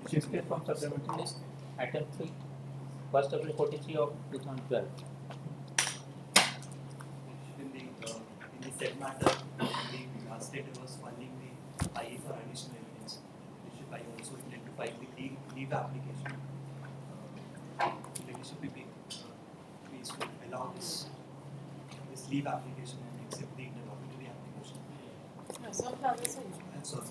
Shifted from supplementary list, item 3, 1st April 43 of 2012. In the said matter, the last day there was filing the IA for additional evidence. I also intend to file the leave application. Leadership please allow this leave application and accept the interlocutory application. And so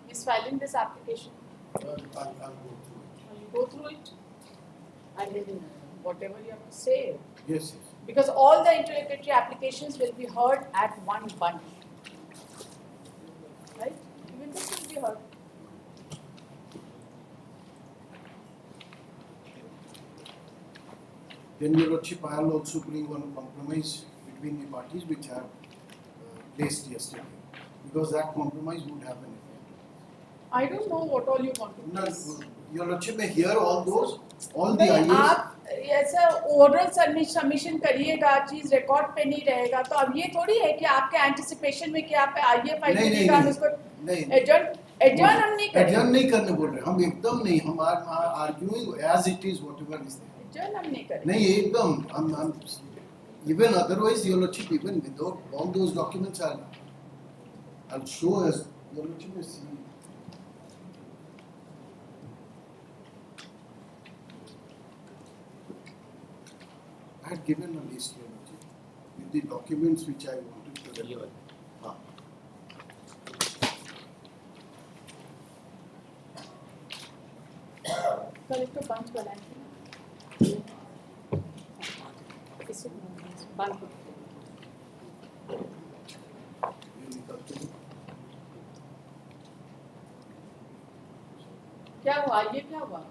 Is filing this application? I'll go through it. You go through it. I mean, whatever you have to say. Yes, yes. Because all the interlocutory applications will be heard at one bunch. Right? Even this will be heard. Then your Lordship, I'll also bring one compromise between the parties which I have placed yesterday. Because that compromise would have an effect. I don't know what all you want to No, place. your Lordship may hear all those, all the नहीं, IAs. आप ऐसा oral submission करिएगा, चीज record पे नहीं रहेगा, तो अब ये थोड़ी है कि आपके एंटिसिपेशन में कि आप आइए फाइल करिएगा और उसको एडजर्न हम नहीं करेंगे। एडजर्न नहीं करने बोल रहे, हम एकदम नहीं, हम arguing as it is whatever is there. Adjourn हम नहीं करेंगे। नहीं एकदम हम even otherwise your Lordship, even without all those documents I'll show as your Lordship may see. I had given a list here, Lordship, with the documents which I wanted to deliver. कल एक तो बंद बनाएंगे। इसे बंद। क्या हुआ? ये क्या हुआ?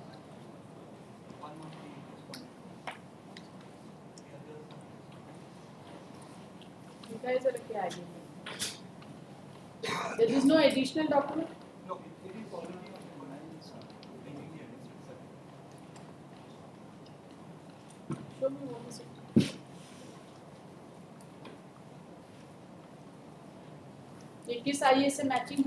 Guys are okay. There is no additional document? no, it is already on the analysis. Show me what is it. ये किस आईए से matching?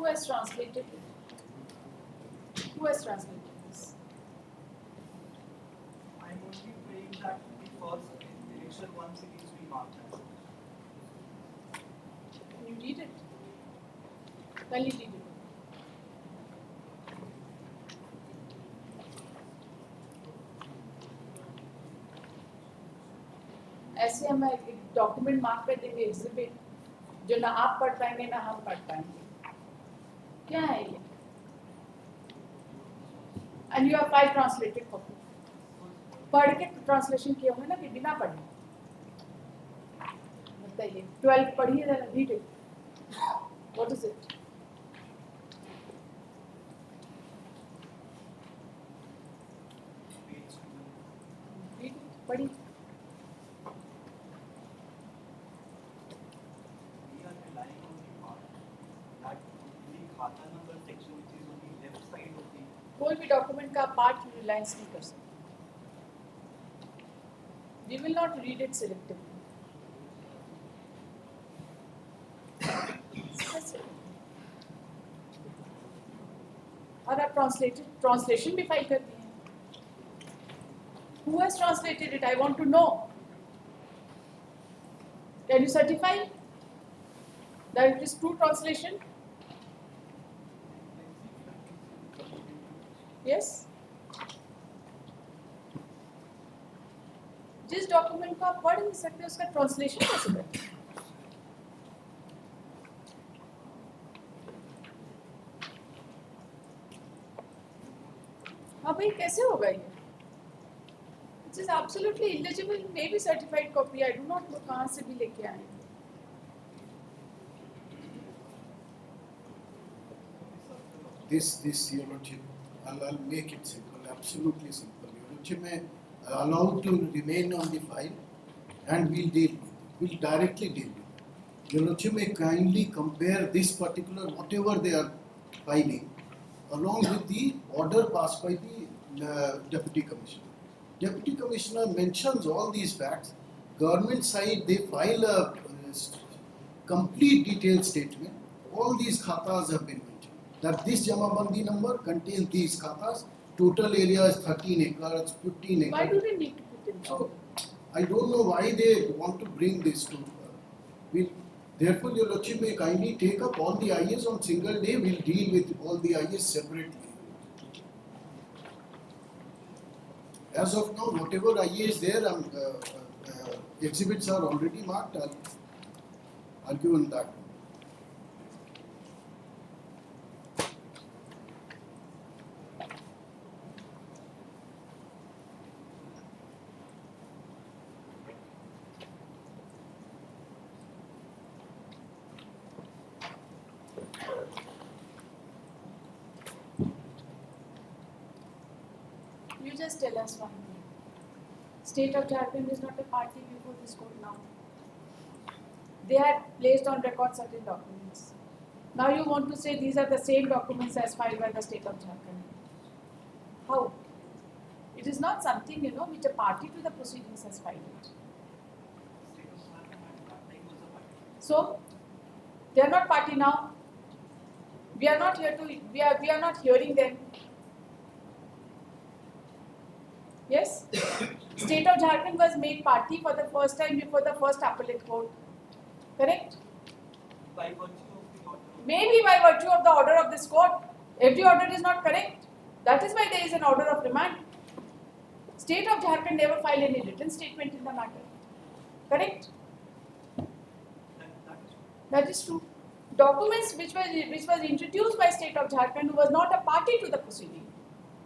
Who has translated it? Who has translated this? I'm only praying that the first initial one series be marked as. Can you read it? Can you read it? ऐसे हम एक document mark कर देंगे exhibit, जो ना आप पढ़ पाएंगे ना हम पढ़ पाएंगे। क्या है ये? And you have 5 translated copy. पढ़ के ट्रांसलेशन किए होंगे ना कि बिना पढ़े? बताइए। 12 पढ़िए जरा, read it. What is it? Read it. पढ़िए। कोई भी डॉक्यूमेंट का पार्ट रिलायंस नहीं कर सकते. We will not read it selectively. और आप ट्रांसलेशन भी फाइल करती हैं. Who has translated it? I want to know. Can you certify that it is true translation? Yes. जिस डॉक्यूमेंट को आप पढ़ नहीं सकते उसका ट्रांसलेशन कैसे करें? हाँ भाई कैसे होगा ये? It is absolutely illegible, maybe certified copy. I do not know कहाँ से भी लेके आए. This Your Lordship, I'll make it simple, absolutely simple. Your Lordship may allow to remain on the file, and we'll deal with it. We'll directly deal with it. Your Lordship may kindly compare this particular whatever they are filing along with the order passed by the Deputy Commissioner. Deputy Commissioner mentions all these facts. Government side they file a complete detailed statement. All these khatas have been mentioned. That this Jamabandi number contains these khatas. Total area is 13 acres, 15 acres. Why do they need to put in? So, I don't know why they want to bring this to. Therefore, Your Lordship may kindly take up all the IAs on single day. We'll deal with all the IAs separately. As of now, whatever IA is there, exhibits are already marked. I'll argue on that. You just tell us one thing. State of Jharkhand is not a party before this court now. They had placed on record certain documents. Now you want to say these are the same documents as filed by the state of Jharkhand. How? It is not something, which a party to the proceedings has filed it. So, they are not party now. We are not here to, we are not hearing them. Yes? State of Jharkhand was made party for the first time before the first appellate court. Correct? By virtue of the order. Maybe by virtue of the order of this court. Every order is not correct. That is why there is an order of remand. State of Jharkhand never filed any written statement in the matter. Correct? That is true. Documents which was introduced by State of Jharkhand who was not a party to the proceeding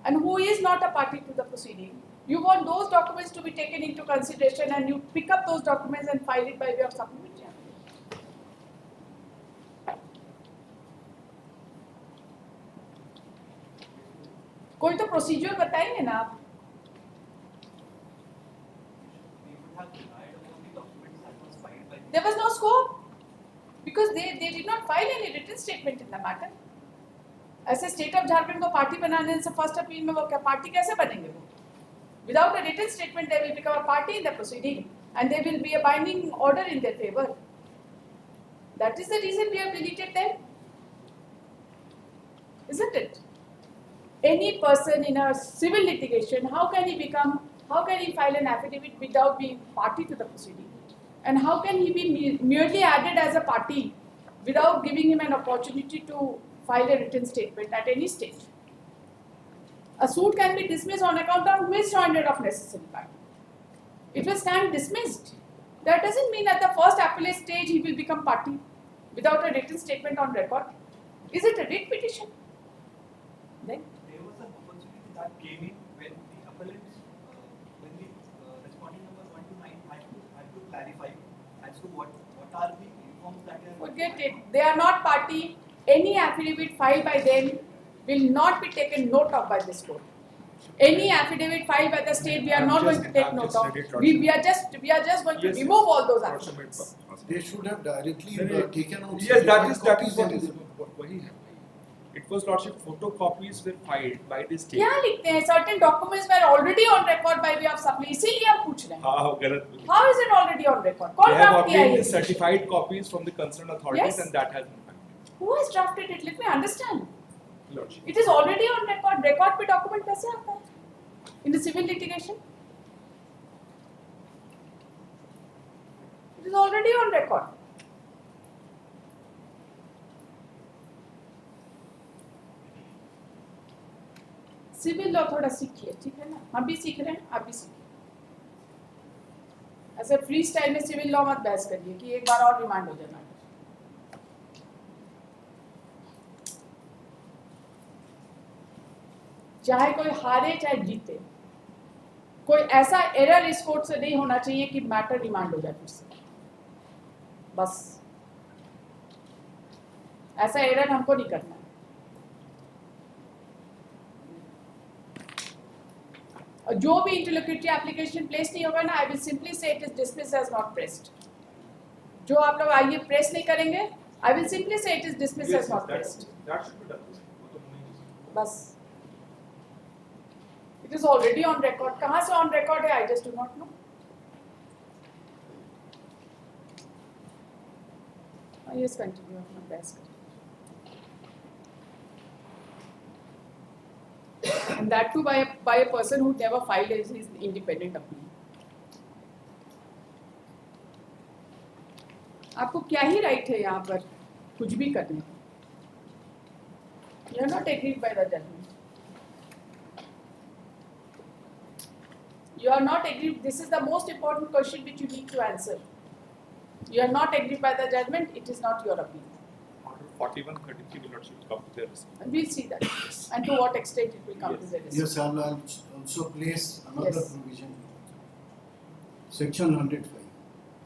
and who is not a party to the proceeding. You want those documents to be taken into consideration and you pick up those documents and file it by way of supplementary. कोई तो procedure बताएंगे ना आप? There was no scope because they did not file any written statement in the matter. ऐसे state of Jharkhand को party बनाने से first appeal में वो क्या पार्टी कैसे बनेंगे वो? Without a written statement, they will become a party in the proceeding and there will be a binding order in their favor. That is the reason we have deleted them, isn't it? Any person in a civil litigation, how can he file an affidavit without being party to the proceeding? And how can he be merely added as a party without giving him an opportunity to file a written statement at any stage? A suit can be dismissed on account of misjoinder of necessary party. It will stand dismissed. That doesn't mean at the first appellate stage he will become party without a written statement on record. Is it a writ petition? Then There was an opportunity that came in when the appellants, when the responding number 1 to 9 had to clarify as to what are the reforms that are. forget it. They are not party. Any affidavit filed by them will not be taken note of by this court. Any affidavit filed by the state, we are not going to take note of. We are just going to remove all those affidavits. They should have directly taken out. Yes, that is what is. It was Lordship, photocopies were filed by the state. क्या लिखते हैं? Certain documents were already on record by way of supply. इसीलिए हम पूछ रहे हैं. हाँ, गलत. How is it already on record? कौन They have draft किया है obtained ये? the certified copies from the concerned authorities, Yes. and that has been filed. Who has drafted it? Let me understand. Lordship. It is already on record. Record पे document कैसे आता है? In the civil litigation, it is already on record. Civil law थोड़ा सीखिए, ठीक है ना? हम भी सीख रहे हैं, आप भी सीखिए. ऐसे फ्री स्टाइल में सिविल लॉ मत बहस करिए कि एक बार और रिमांड हो जाना. चाहे कोई हारे चाहे जीते, कोई ऐसा एरर इस कोर्ट से नहीं होना चाहिए कि मैटर रिमांड हो जाए फिर से. बस ऐसा एरर हमको नहीं करना है. और जो भी इंटरलोक्यूटरी एप्लीकेशन प्लेस नहीं होगा ना, I will simply say it is dismissed as not pressed. जो आप लोग आइए प्रेस नहीं करेंगे, I will simply say it is dismissed as not pressed. That should be done. बस it is already on record. कहाँ से ऑन रिकॉर्ड है, I just do not know. Yes, continue अपना बहस करें. And that too by a person who never filed his independent appeal. आपको क्या ही right है यहाँ पर कुछ भी करने का? You are not agreed by the judgment. You are not agreed. This is the most important question which you need to answer. You are not agreed by the judgment. It is not your appeal. Order 4133 will not should come to their response. And we'll see that, and to what extent it will come to the response. Yes, I'll also place another Yes. provision. Section 105.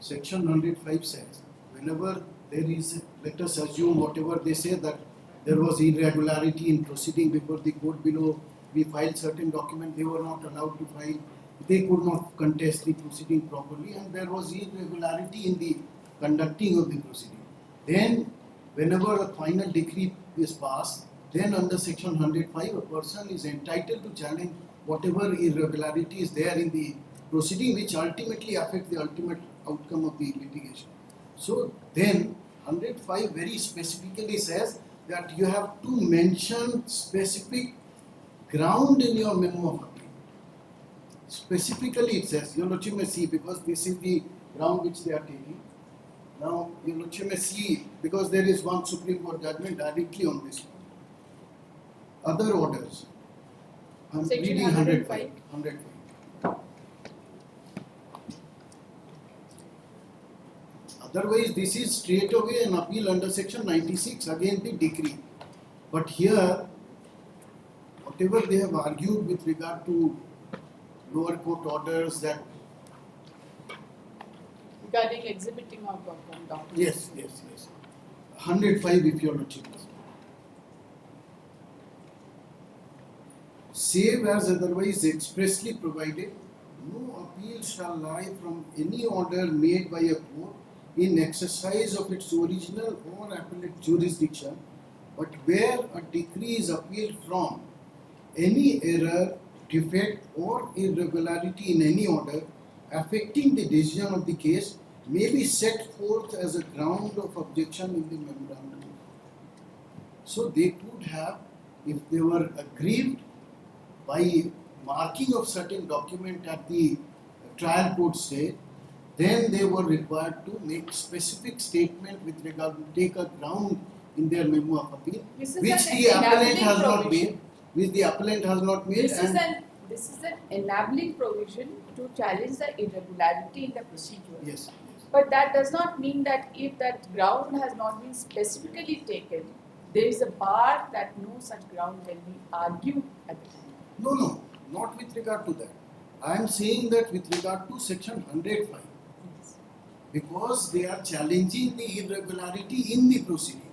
Section 105 says, whenever there is, let us assume whatever they say that there was irregularity in proceeding before the court below, we filed certain document, they were not allowed to file, they could not contest the proceeding properly, and there was irregularity in the conducting of the proceeding. Then, whenever a final decree is passed, then under section 105, a person is entitled to challenge whatever irregularity is there in the proceeding, which ultimately affects the ultimate outcome of the litigation. So then 105 very specifically says that you have to mention specific ground in your memo of appeal. Specifically it says, Your Lordship may see, because this is the ground which they are taking. Now, Your Lordship may see, because there is one Supreme Court judgment directly on this one. Other orders. I'm Section reading 105. 105. Otherwise, this is straight away an appeal under section 96 against the decree. But here, whatever they have argued with regard to lower court orders that Regarding exhibiting of documents. yes. 105 if Your Lordship is. Save as otherwise expressly provided, no appeal shall lie from any order made by a court in exercise of its original or appellate jurisdiction, but where a decree is appealed from, any error, defect or irregularity in any order affecting the decision of the case may be set forth as a ground of objection in the memorandum. So they could have, if they were aggrieved by marking of certain document at the trial court stage, then they were required to make specific statement with regard to take a ground in their memo of appeal, This is which an the appellant enabling has not provision. made, which the appellant has not made, This is an enabling provision to challenge the irregularity in the procedure. yes. But that does not mean that if that ground has not been specifically taken, there is a bar that no such ground can be argued at the time. No, not with regard to that. I am saying that with regard to section 105, because they are challenging the irregularity in the proceeding.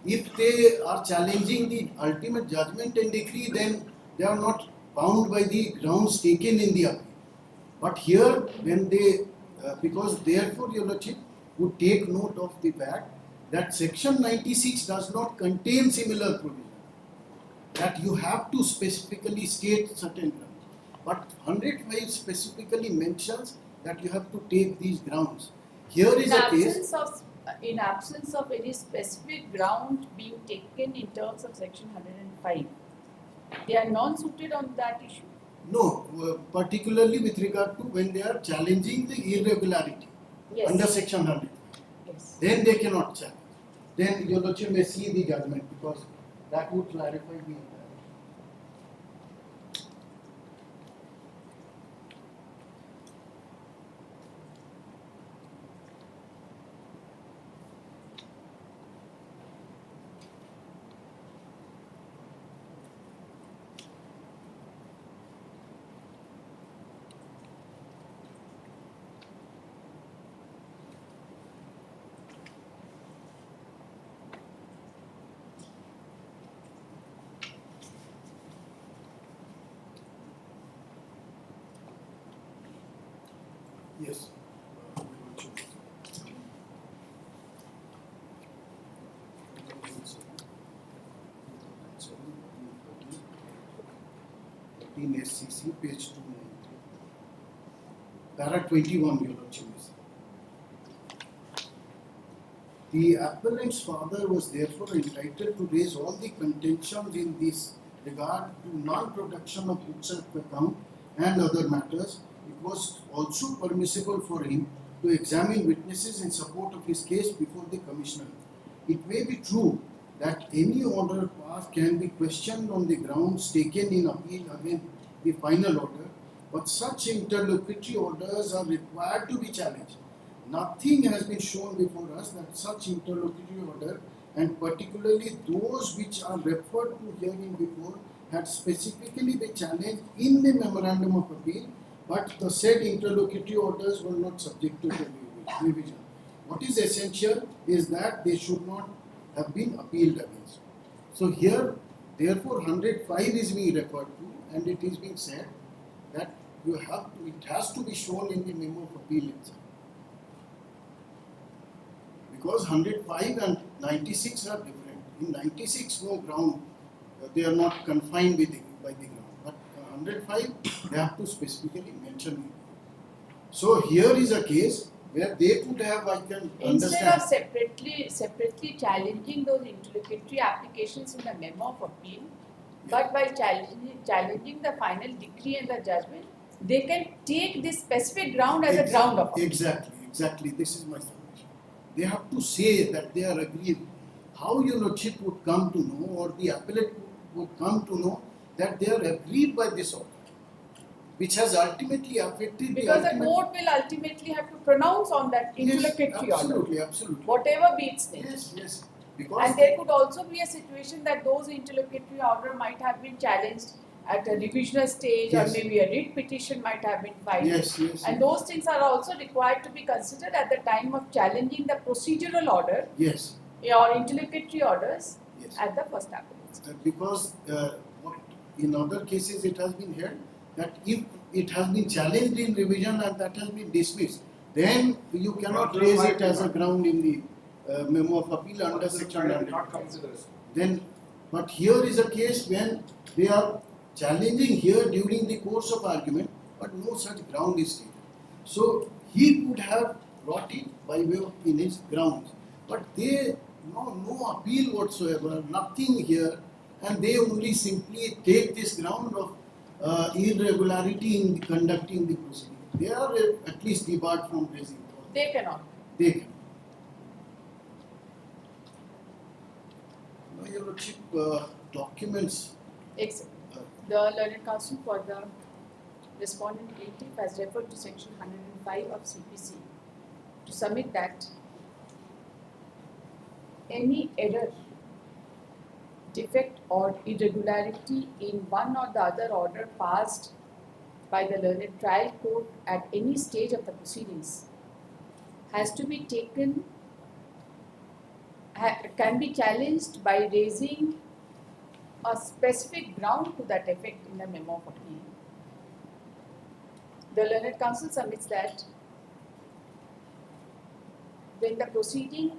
If they are challenging the ultimate judgment and decree, then they are not bound by the grounds taken in the appeal. But here, when they, because therefore Your Lordship would take note of the fact that section 96 does not contain similar provision. that you have to specifically state certain grounds. But 105 specifically mentions that you have to take these grounds. Here is a case. In absence of any specific ground being taken in terms of section 105, they are non-suited on that issue. No, particularly with regard to when they are challenging the irregularity Yes. under section 100. Yes. Then they cannot challenge. Then your Lordship may see the judgment because that would clarify the entire. Yes. In SCC, page 293. Para 21, Your Lordship. The appellant's father was therefore entitled to raise all the contentions in this regard to non-production of books of account and other matters. It was also permissible for him to examine witnesses in support of his case before the commissioner. It may be true that any order passed can be questioned on the grounds taken in appeal against the final order, but such interlocutory orders are required to be challenged. Nothing has been shown before us that such interlocutory order, and particularly those which are referred to herein before, had specifically been challenged in the memorandum of appeal, but the said interlocutory orders were not subject to revision. What is essential is that they should not have been appealed against. So here, therefore, 105 is being referred to, and it is being said that you have to, it has to be shown in the memo of appeal itself. Because 105 and 96 are different. In 96, no ground, they are not confined by the ground. But 105, they have to specifically mention it. So here is a case where they could have, I can Instead understand. of separately challenging those interlocutory applications in the memo of appeal, but by challenging the final decree and the judgment, they can take this specific ground as a ground of appeal. Exactly. This is my suggestion. They have to say that they are aggrieved. How Your Lordship would come to know, or the appellate would come to know that they are aggrieved by this order, which has ultimately affected Because the ultimate. court will ultimately have to pronounce on that interlocutory order, Absolutely. whatever be its nature. Yes. Because And there could also be a situation that those interlocutory order might have been challenged at a revisional stage, Yes. or maybe a writ petition might have been filed. Yes. And those things are also required to be considered at the time of challenging the procedural order Yes. or interlocutory orders Yes. at the first appellate. Because what in other cases it has been held that if it has been challenged in revision and that has been dismissed, then you cannot raise it as a ground in the memo of appeal under section 100. Then, but here is a case when they are challenging here during the course of argument, but no such ground is stated. So he could have brought it by way of in his grounds, but they no appeal whatsoever, nothing here, and they only simply take this ground of irregularity in conducting the proceeding. They are at least debarred from raising. They cannot. They can. Now, Your Lordship, documents. Except the learned counsel for the respondent plaintiff has referred to section 105 of CPC to submit that any error, defect or irregularity in one or the other order passed by the learned trial court at any stage of the proceedings has to be taken, can be challenged by raising a specific ground to that effect in the memo of appeal. The learned counsel submits that when the proceeding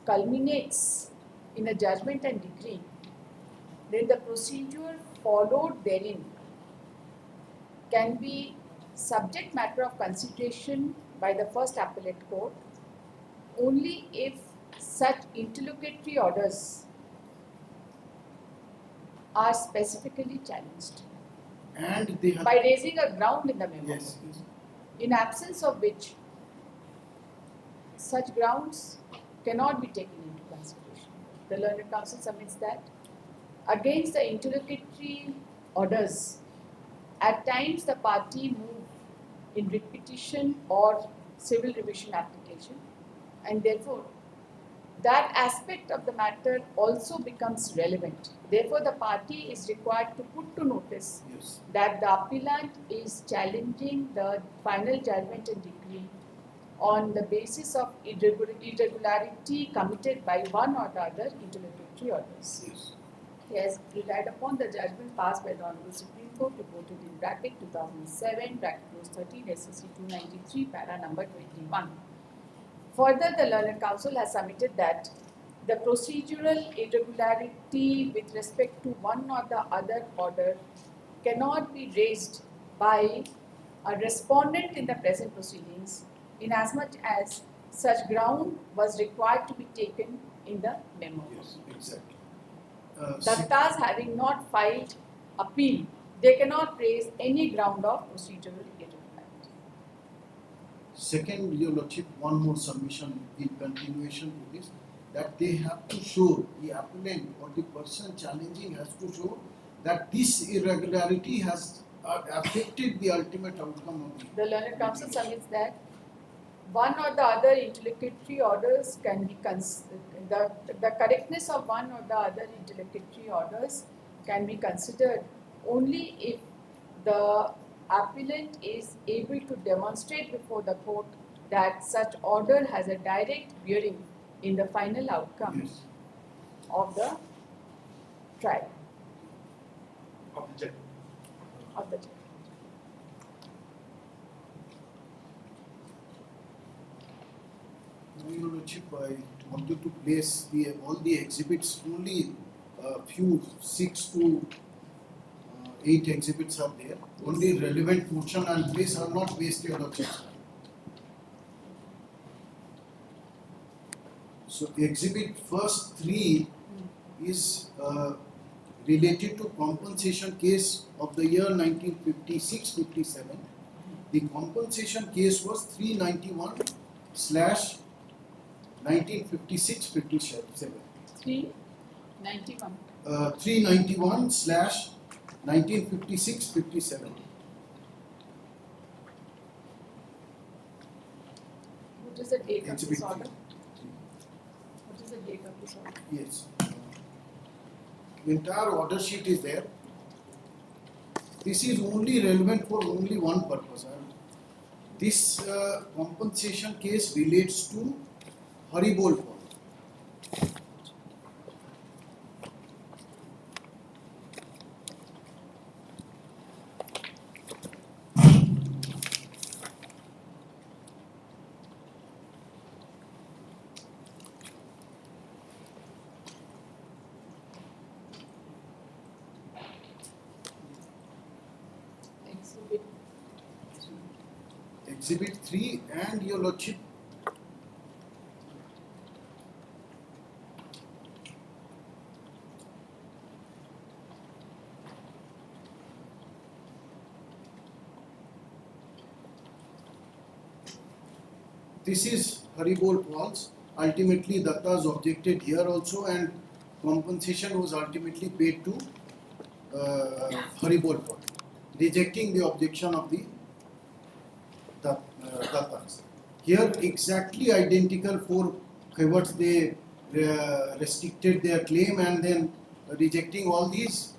culminates in a judgment and decree, then the procedure followed therein can be subject matter of consideration by the first appellate court only if such interlocutory orders are specifically challenged And they have by raising a ground in the memo, yes, yes. in absence of which such grounds cannot be taken into consideration. The learned counsel submits that against the interlocutory orders, at times the party move in writ petition or civil revision application, and therefore that aspect of the matter also becomes relevant. Therefore, the party is required to put to notice Yes. that the appellant is challenging the final judgment and decree on the basis of irregularity committed by one or the other interlocutory orders. Yes. He has relied upon the judgment passed by the Honorable Supreme Court, reported in bracket 2007, bracket close 13, SSC 293, para number 21. Further, the learned counsel has submitted that the procedural irregularity with respect to one or the other order cannot be raised by a respondent in the present proceedings, inasmuch as such ground was required to be taken in the memo. Yes, exactly. Dattas having not filed appeal, they cannot raise any ground of procedural irregularity. Second, Your Lordship, one more submission in continuation to this, that they have to show, the appellant or the person challenging has to show that this irregularity has affected the ultimate outcome of The learned counsel submits that one or the other interlocutory orders can be the correctness of one or the other interlocutory orders can be considered only if the appellant is able to demonstrate before the court that such order has a direct bearing in the final outcome Yes. of the trial Of the judge. of the judge. Now, Your Lordship, I wanted to place all the exhibits, only few 6 to 8 exhibits are there. Only relevant portion I'll place, are not waste Your Lordship. So exhibit first 3 is related to compensation case of the year 1956-57. The compensation case was 391/1956-57. 391. 391/1956-57. What is the date of Exhibit this order? 3. What is the date of this order? Yes. The entire order sheet is there. This is only relevant for only one purpose. This compensation case relates to Haribol Fall. Exhibit 3 and Your Lordship, this is Haribol Falls. Ultimately, Dattas objected here also, and compensation was ultimately paid to Haribol Falls, rejecting the objection of the Dattas. Here, exactly identical for what they restricted their claim, and then rejecting all these,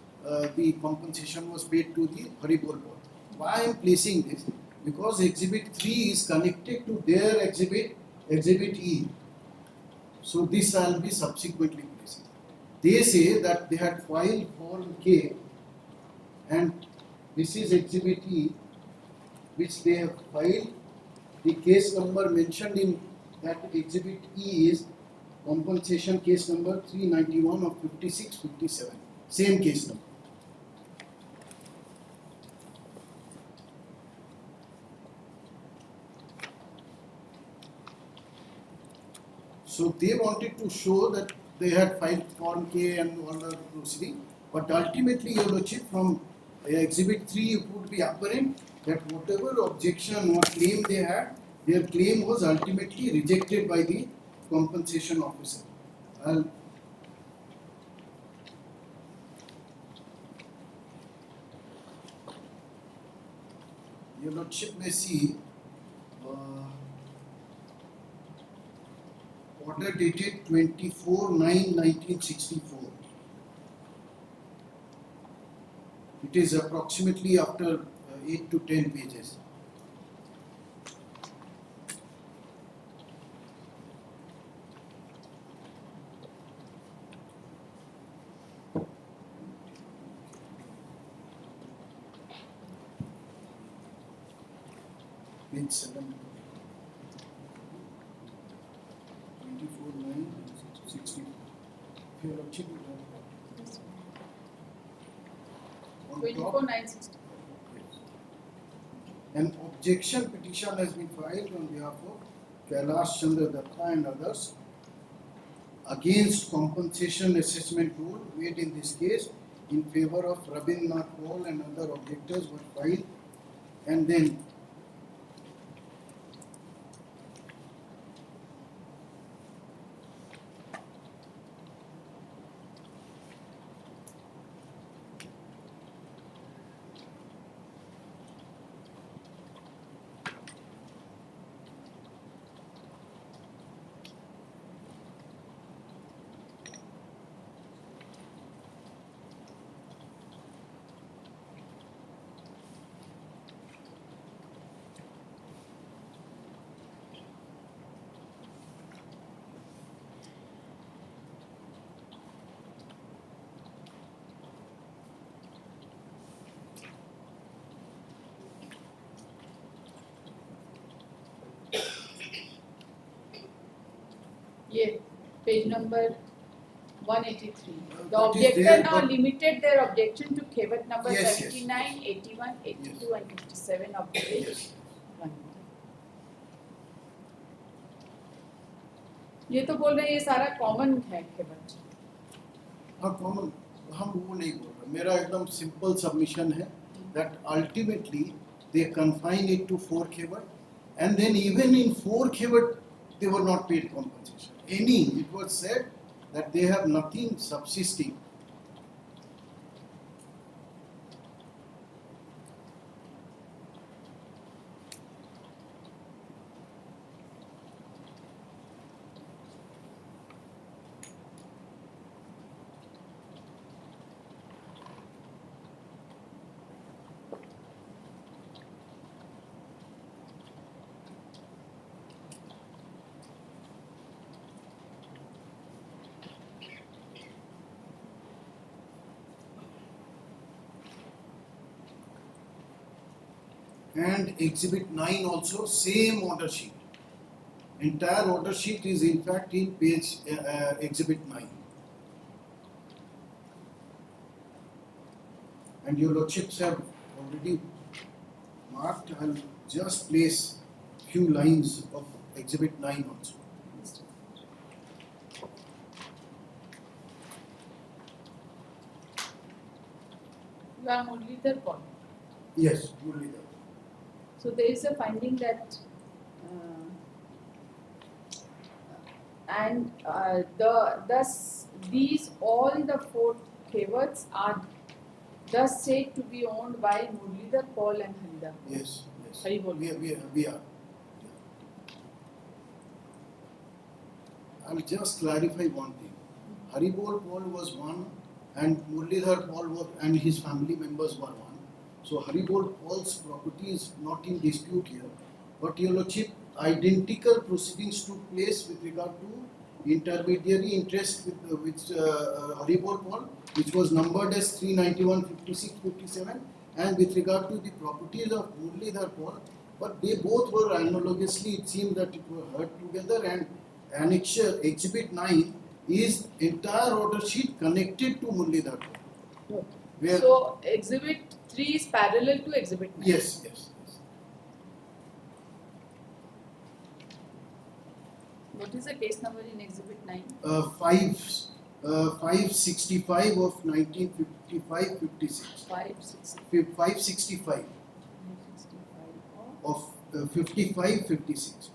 the compensation was paid to the Haribol Falls. Why I am placing this? Because Exhibit 3 is connected to their Exhibit E. So this I will be subsequently placing. They say that they had filed Form K, and this is Exhibit E, which they have filed. The case number mentioned in that Exhibit E is compensation case number 391 of 56-57. Same case number. So they wanted to show that they had filed Form K and all the proceeding, but ultimately, Your Lordship, from Exhibit 3, it would be apparent that whatever objection or claim they had, their claim was ultimately rejected by the compensation officer. Your Lordship may see order dated 24/9/1964. It is approximately after 8 to 10 pages. Page 7. 24/9/64. Your Lordship, on top, 24/9/60. an objection petition has been filed on behalf of Kailash Chandra Datta and others against compensation assessment rule made in this case in favor of Rabindranath Paul and other objectors were filed, and then Yeah, page number 183. The That is objector there, now but- limited their objection to Khevat number Yes, yes. 79, 81, 82 and 57 of the page yes. 1. ये तो बोल रहे हैं ये सारा common है Khevat. हाँ common, हम वो नहीं बोल रहे, मेरा एकदम सिंपल सबमिशन है that ultimately they confine it to 4 kW, and then even in 4 kW they were not paid compensation. It was said that they have nothing subsisting. And Exhibit 9 also, same order sheet. Entire order sheet is in fact in page Exhibit 9. And your Lordships have already marked. I'll just place few lines of Exhibit 9 also. You are only the point. Yes, only that. So there is a finding that thus these all the 4 Khevats are thus said to be owned by Murlidhar, Paul and Harida. Yes, yes. Hari bol. We are. I'll just clarify one thing. Haribol Paul was one, and Murlidhar Paul was, and his family members were one. So Haribol Paul's property is not in dispute here. But your Lordship, identical proceedings took place with regard to intermediary interest with Haribol Paul, which was numbered as 391, 56, 57, and with regard to the properties of Murlidhar Paul. But they both were analogously, it seemed that it were heard together, and annexure Exhibit 9 is entire order sheet connected to Murlidhar Paul. Where So exhibit 3 is parallel to exhibit 9. yes, yes, yes. What is the case number in exhibit 9? 565 of 1955-56. 560. 565 565 of 55-56. 55,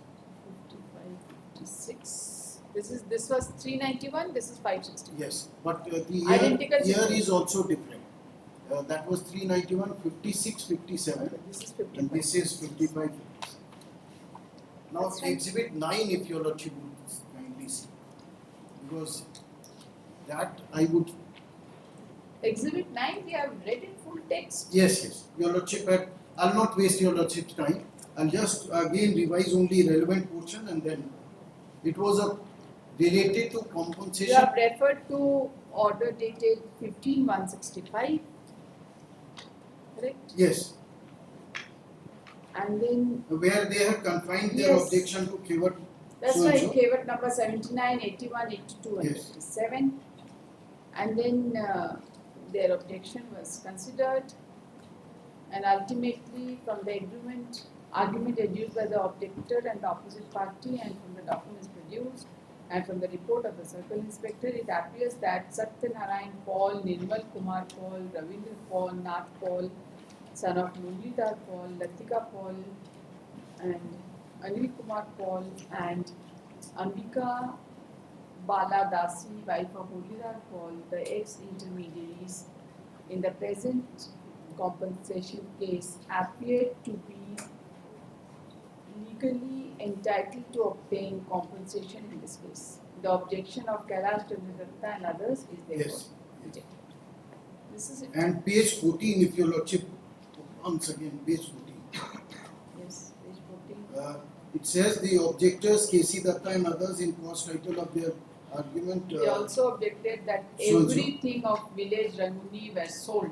56. This was 391. This is 560. Yes, but the Identical year sequence. is also different. That was 391, 56, 57, This is 55. and this is 55, 56. Now, That's right. exhibit 9, if your lordship would kindly see, because that I would, Exhibit 9 we have read in full text. yes, yes, your lordship, but I'll not waste your lordship's time. I'll just again revise only relevant portion, and then it was a related to You compensation. have referred to order dated 15/165. Correct? Yes, And then where they have confined their Yes. objection to keyword. that's So and right, so. KWAT number 79, 81, 82, and Yes. 57. And then their objection was considered, and ultimately from the argument adduced by the objector and the opposite party, and from the documents produced, and from the report of the circle inspector, it appears that Satyanarayan Paul, Nirmal Kumar Paul, Ravindra Paul, Nath Paul, son of Murlidhar Paul, Latika Paul, and Anil Kumar Paul, and Ambika Bala Dasi, wife of Murlidhar Paul, the ex-intermediaries in the present compensation case appeared to be legally entitled to obtain compensation in this case. The objection of Kailash Chandra and others is therefore Yes. rejected. This is it. And page 14, if your lordship, once again, page 14. Yes, page 14. It says the objectors, KC Datta and others in cross title of their argument. They also objected that so and so. everything of village Ranguni were sold.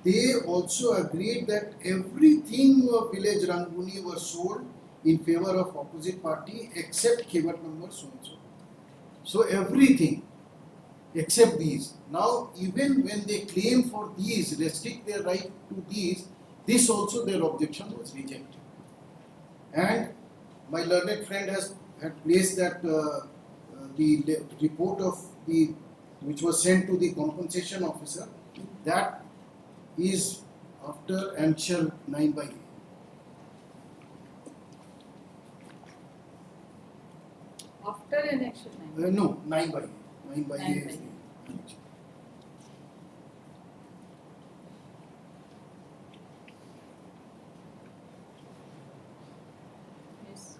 They also agreed that everything of village Ranguni was sold in favor of opposite party except keyword number so and so. So everything except these. Now even when they claim for these, restrict their right to these, this also their objection was rejected. And my learned friend had placed that the report of the which was sent to the compensation officer, that is after Answer 9/A. After annexure 9. No, 9/A. 9/A 9/A. is the annexure. Yes.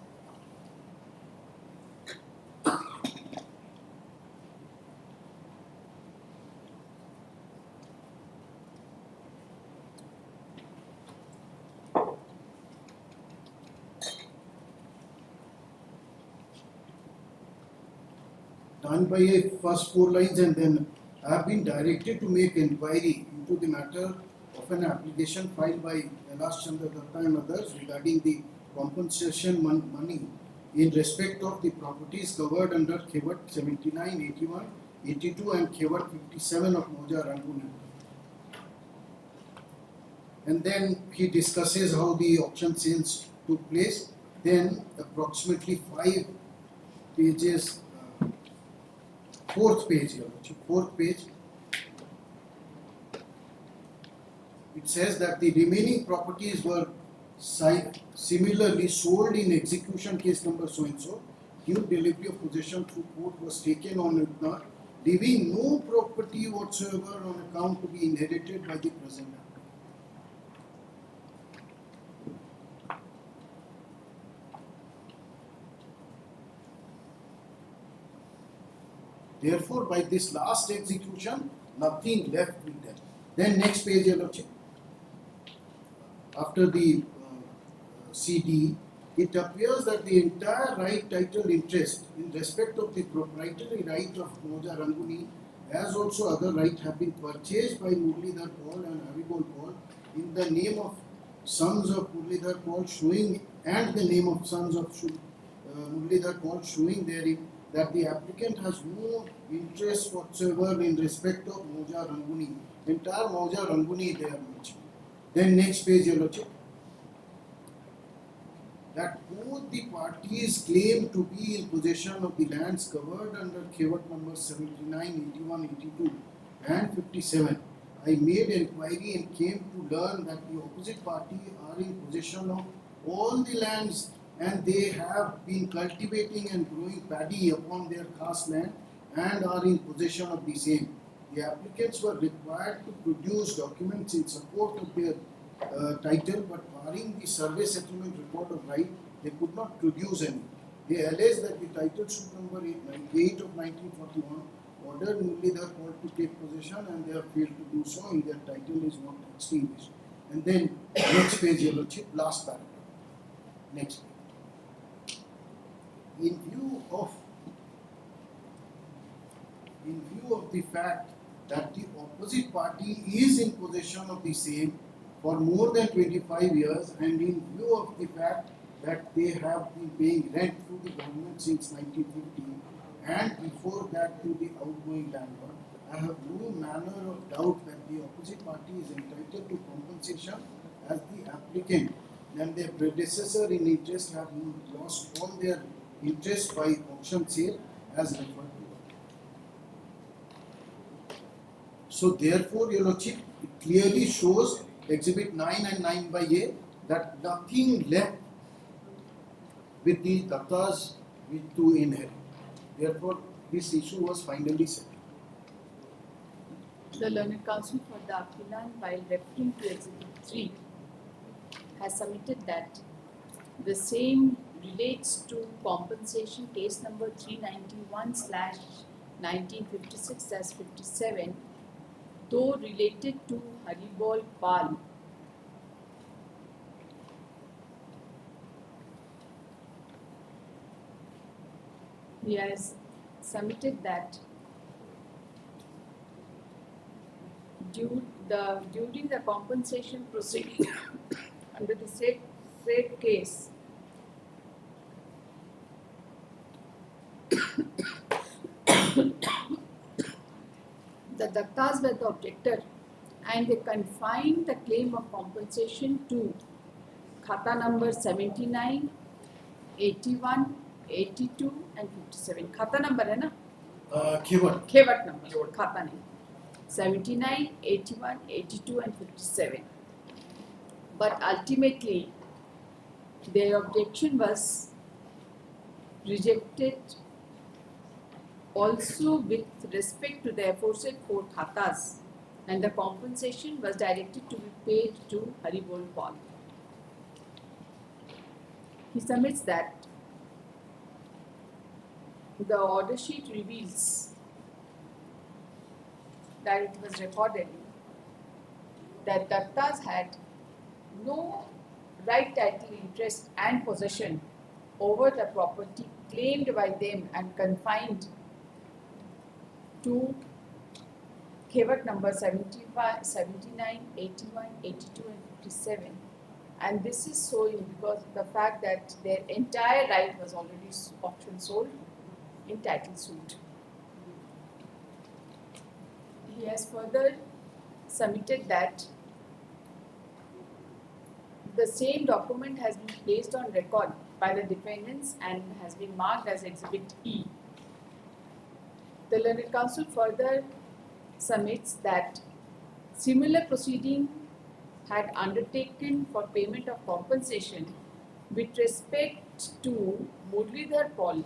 Done by a first 4 lines, and then I have been directed to make inquiry into the matter of an application filed by Kailash Chandra Datta and others regarding the compensation money in respect of the properties covered under Keyword 79, 81, 82 and Keyword 57 of Moja Ranguni. And then he discusses how the auction sales took place. Then approximately 5 pages, fourth page here, fourth page. It says that the remaining properties were similarly sold in execution case number so and so. Due delivery of possession through court was taken on Utnar, leaving no property whatsoever on account to be inherited by the present owner. Therefore, by this last execution, nothing left with them. Then next page, your lordship. After the CD, it appears that the entire right title interest in respect of the proprietary right of Moja Ranguni, as also other rights, have been purchased by Murlidhar Paul and Haribol Paul in the name of sons of Murlidhar Paul, showing, and the name of sons of Murlidhar Paul, showing therein that the applicant has no interest whatsoever in respect of Moja Ranguni Entire Mauja Ranguni they are mentioned. Then next page, Your Lordship. That both the parties claim to be in possession of the lands covered under Khewat number 79, 81, 82 and 57. I made inquiry and came to learn that the opposite party are in possession of all the lands and they have been cultivating and growing paddy upon their caste land and are in possession of the same. The applicants were required to produce documents in support of their title, but barring the survey settlement report of right, they could not produce any. They allege that the title suit number 8 of 1941 ordered Muralidhar court to take possession and they have failed to do so and their title is not extinguished. And then next page, Your Lordship, last paragraph. Next page. In view of the fact that the opposite party is in possession of the same for more than 25 years and in view of the fact that they have been paying rent to the government since 1950 and before that to the outgoing landlord, I have no manner of doubt that the opposite party is entitled to compensation as the applicant and their predecessor in interest have lost all their interest by auction sale as referred to. So therefore, Your Lordship, it clearly shows Exhibit 9 and 9 by A that nothing left with the Dattas to inherit. Therefore, this issue was finally settled. The learned counsel for the appellant, while referring to Exhibit 3, has submitted that the same relates to compensation case number 391/1956-57, though related to Haribol Pal. He has submitted that during the compensation proceeding under the said case, the Dattas were the objector and they confined the claim of compensation to khata number 79, 81, 82 and 57. Khata number है ना? Khewat number, khata nahi. 79, 81, 82 and 57. But ultimately, their objection was rejected also with respect to the aforesaid 4 khatas, and the compensation was directed to be paid to Haribol Paul. He submits that the order sheet reveals that it was recorded that Dattas had no right, title, interest and possession over the property claimed by them and confined to Khewat number 75, 79, 81, 82 and 57. And this is so because of the fact that their entire right was already auction sold in title suit. He has further submitted that the same document has been placed on record by the defendants and has been marked as Exhibit E. The learned counsel further submits that similar proceeding had undertaken for payment of compensation with respect to Muralidhar Paul,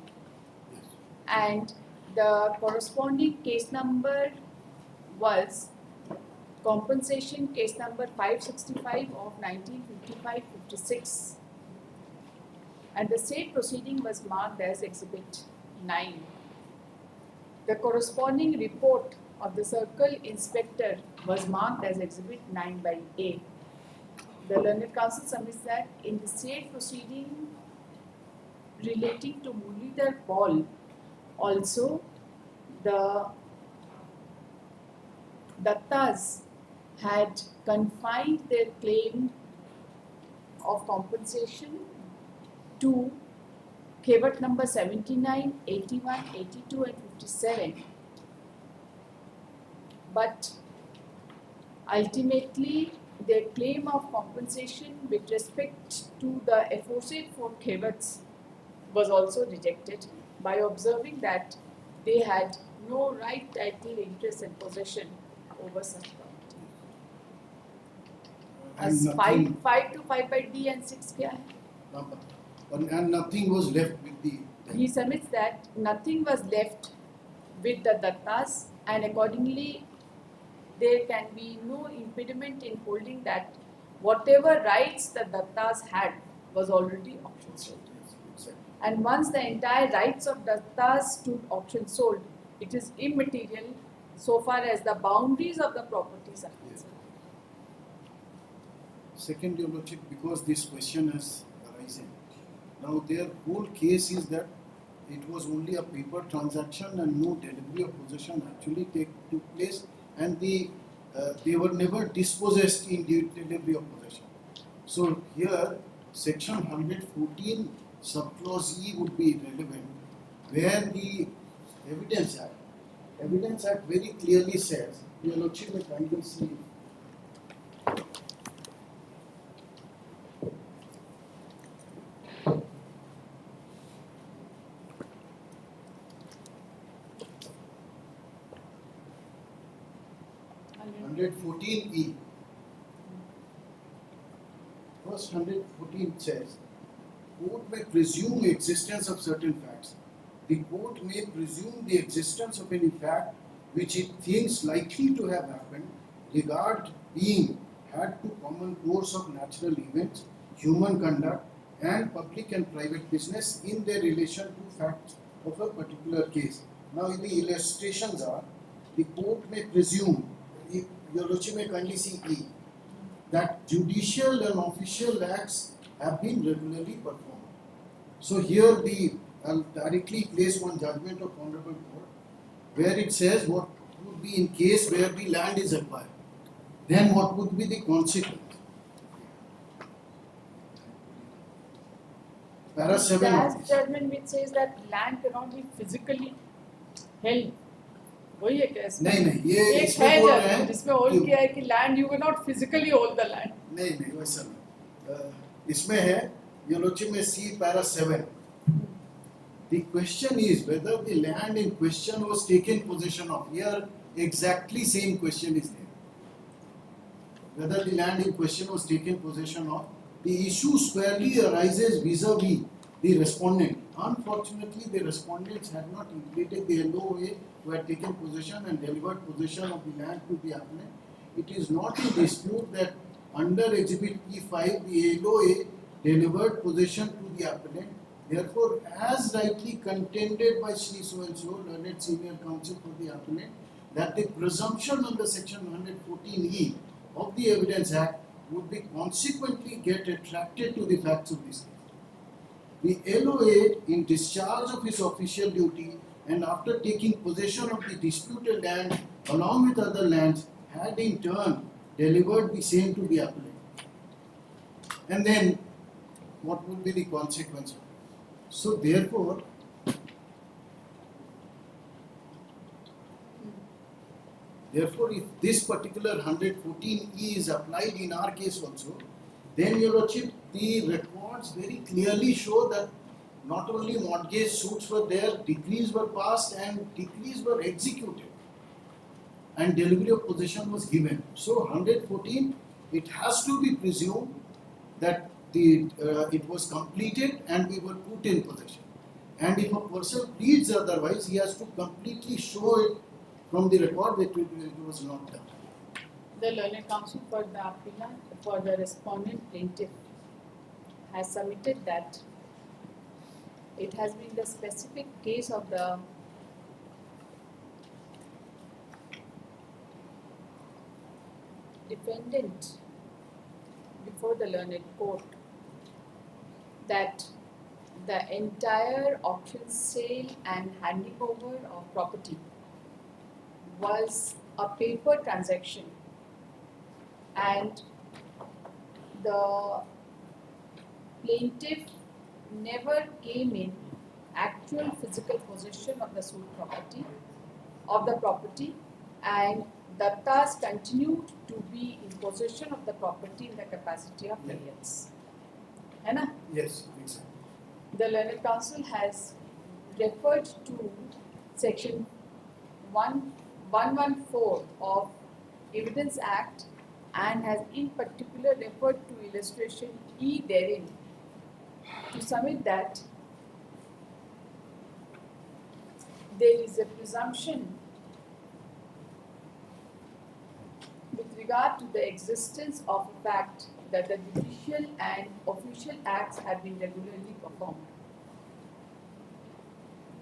and the corresponding case number was compensation case number 565 of 1955-56, and the said proceeding was marked as Exhibit 9. The corresponding report of the circle inspector was marked as Exhibit 9 by A. The learned counsel submits that in the said proceeding relating to Muralidhar Paul, also the Dattas had confined their claim of compensation to Khewat number 79, 81, 82 and 57. But Ultimately, their claim of compensation with respect to the aforesaid 4 kevets was also rejected by observing that they had no right, title, interest and possession over such property. And As nothing, 5 to 5 by D and 6 क्या है? and nothing was left with the. He submits that nothing was left with the Dattas, and accordingly there can be no impediment in holding that whatever rights the Dattas had was already auction sold. And once the entire rights of Dattas stood auction sold, it is immaterial so far as the boundaries of the properties are concerned. Second, Your Lordship, because this question has arisen. Now their whole case is that it was only a paper transaction and no delivery of possession actually took place, and they were never dispossessed in delivery of possession. So here, section 114 subclause E would be relevant, where the Evidence Act very clearly says, Your Lordship may kindly see. And 114E. First 114 says, court may presume existence of certain facts. The court may presume the existence of any fact which it thinks likely to have happened, regard being had to common course of natural events, human conduct, and public and private business in their relation to facts of a particular case. Now, the illustrations are, the court may presume, Your Lordship may kindly see E, that judicial and official acts have been regularly performed. So here I'll directly place one judgment of Honorable Court, where it says what would be in case where the land is acquired. Then what would be the consequence? Para 7. last judgment which says that land cannot be physically held. वही है क्या इसमें? नहीं ये एक इसमें है बोल रहे जज हैं जिसमें होल्ड कि- किया है कि land you can not physically hold the land. नहीं वैसा नहीं. इसमें है Your Lordship में see para 7. The question is whether the land in question was taken possession of. Here exactly same question is there. Whether the land in question was taken possession of. The issue squarely arises vis-a-vis the respondent. Unfortunately, the respondents had not implicated the LOA who had taken possession and delivered possession of the land to the applicant. It is not in dispute that under Exhibit P5, the LOA delivered possession to the applicant. Therefore, as rightly contended by Shri So-and-so, learned senior counsel for the applicant, that the presumption under section 114E of the Evidence Act would be consequently get attracted to the facts of this case. The LOA, in discharge of his official duty and after taking possession of the disputed land along with other lands, had in turn delivered the same to the applicant. And then, what would be the consequence? So therefore, if this particular 114E is applied in our case also, then Your Lordship, the records very clearly show that not only mortgage suits were there, decrees were passed and decrees were executed and delivery of possession was given. So 114, it has to be presumed that it was completed and we were put in possession. And if a person pleads otherwise, he has to completely show it from the record that it was not done. The learned counsel for the appellant, for the respondent plaintiff, has submitted that it has been the specific case of the defendant before the learned court that the entire auction sale and handing over of property was a paper transaction, and the plaintiff never came in actual physical possession of the suit property, and Dattas continued to be in possession of the property in the capacity of Yeah. variance. है ना? Yes, exactly. The Learned Council has referred to section 114 of Evidence Act and has in particular referred to illustration E therein to submit that there is a presumption with regard to the existence of a fact that the judicial and official acts have been regularly performed.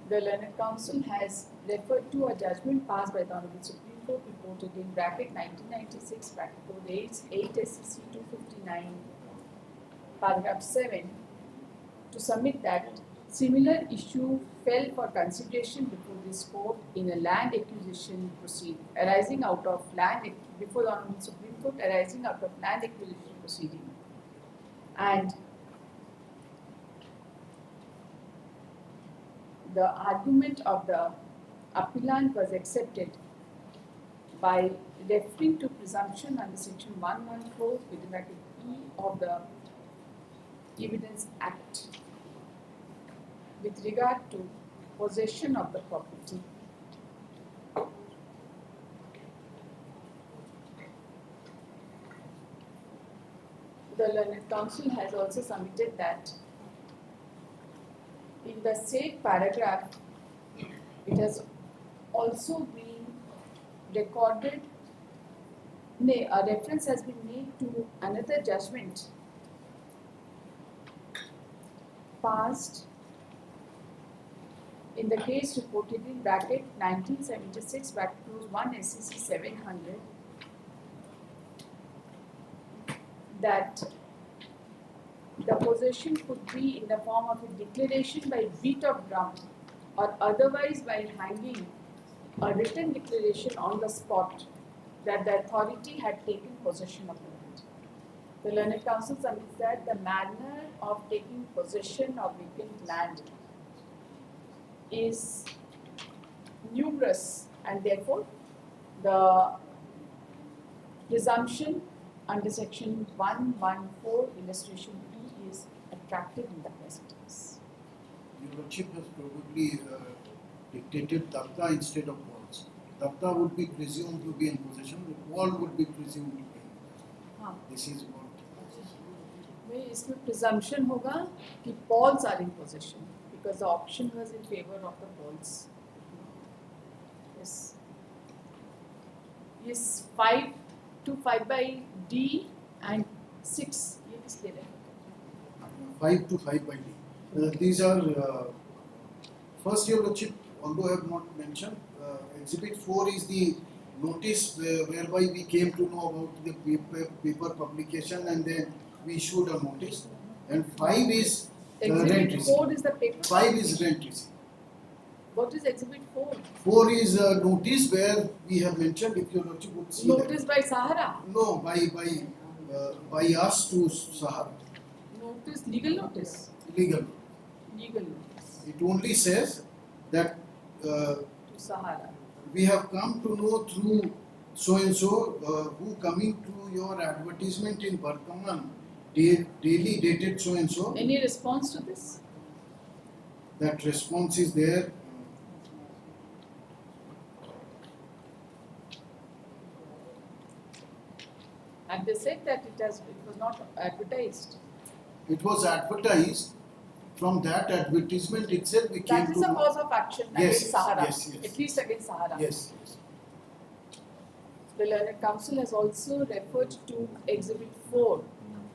The Learned Council has referred to a judgment passed by the Honorable Supreme Court reported in bracket 1996 bracket code 8 SCC 259 paragraph 7 to submit that similar issue fell for consideration before this court in a land acquisition proceeding arising out of before the Honorable Supreme Court arising out of land acquisition proceeding, and the argument of the appellant was accepted by referring to presumption under section 114 with bracket E of the Evidence Act with regard to possession of the property. The Learned Council has also submitted that in the said paragraph, it has also been recorded, a reference has been made to another judgment passed in the case reported in bracket 1976 bracket close 1 SCC 700 that the possession could be in the form of a declaration by beat of drum or otherwise by hanging a written declaration on the spot that the authority had taken possession of the land. The Learned Council submits that the manner of taking possession of vacant land is numerous and therefore the presumption under section 114 illustration E is attractive in the present case. Your Lordship has probably dictated Datta instead of Pauls. Datta would be presumed to be in possession, Paul would be presumed to be in possession. हाँ, This is what. में इसमें presumption होगा कि Pauls are in possession because the option was in favor of the Pauls. Yes. Yes, 5 to 5 by D and 6. ये किस लिए रहे? 5 to 5 by D. These are, first Your Lordship, although I have not mentioned, Exhibit 4 is the notice whereby we came to know about the paper publication and then we issued a notice. And 5 is rent Exhibit receipt. 4 is the paper. 5 is rent receipt. What is Exhibit 4? 4 is a notice where we have mentioned, if Your Lordship would see Notice by Sahara. that. No, by us to Sahara. Notice, legal notice. Legal. Legal notice It only says that to Sahara. we have come to know through so and so who coming to your advertisement in Barkaman daily dated so and so. Any response to this? That response is there. And they said that it was not advertised. It was advertised. From that advertisement itself we came That to is a know. cause of action Yes, against Sahara. yes, yes. At least against Sahara. Yes. The Learned Council has also referred to Exhibit 4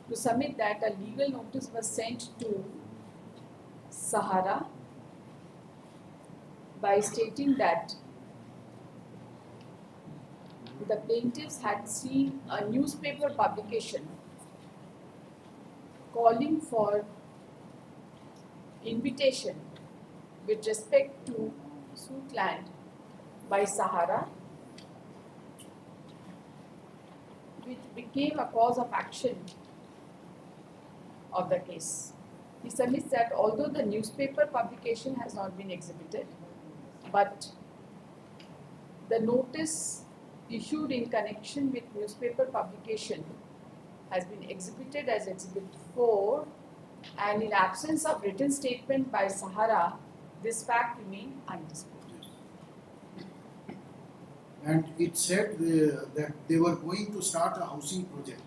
to submit that a legal notice was sent to Sahara by stating that the plaintiffs had seen a newspaper publication calling for invitation with respect to suit land by Sahara, which became a cause of action of the case. He submits that although the newspaper publication has not been exhibited, but the notice issued in connection with newspaper publication has been exhibited as Exhibit 4, and in absence of written statement by Sahara, this fact remained undisputed. And it said that they were going to start a housing project.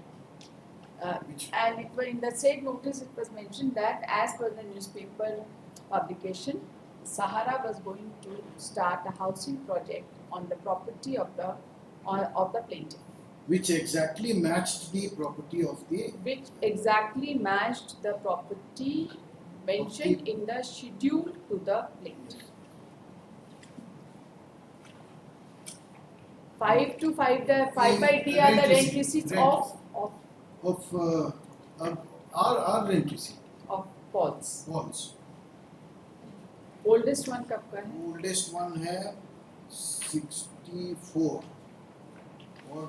And in the said notice, it was mentioned that as per the newspaper publication, Sahara was going to start a housing project on the property of the plaintiff, Which exactly matched the property of the mentioned in the schedule to the plaintiff. 5 to 5, the 5 by D are the rent receipts of our rent receipt. of Paul's. False. Oldest one कब का है? Oldest one है 64 और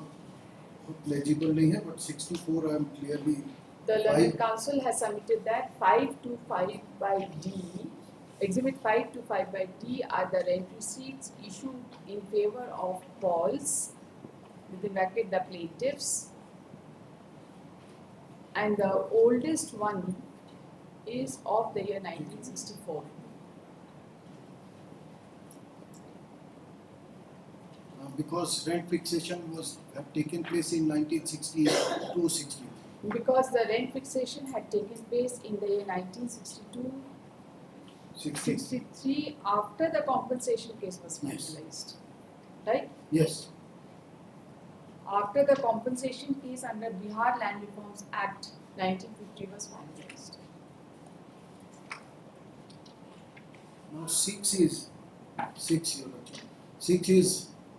legible नहीं है, but 64 I am clearly. The Learned Council has submitted that 5 to 5 by D, Exhibit 5 to 5 by D are the rent receipts issued in favor of Paul's, within bracket the plaintiffs, and the oldest one is of the year 1964. Because rent fixation had taken place in 1962-63. Because the rent fixation had taken place in the year 1962-63 after the compensation case was finalized, right? Yes. After the compensation case under Bihar Land Reforms Act 1950 was finalized. Now 6 is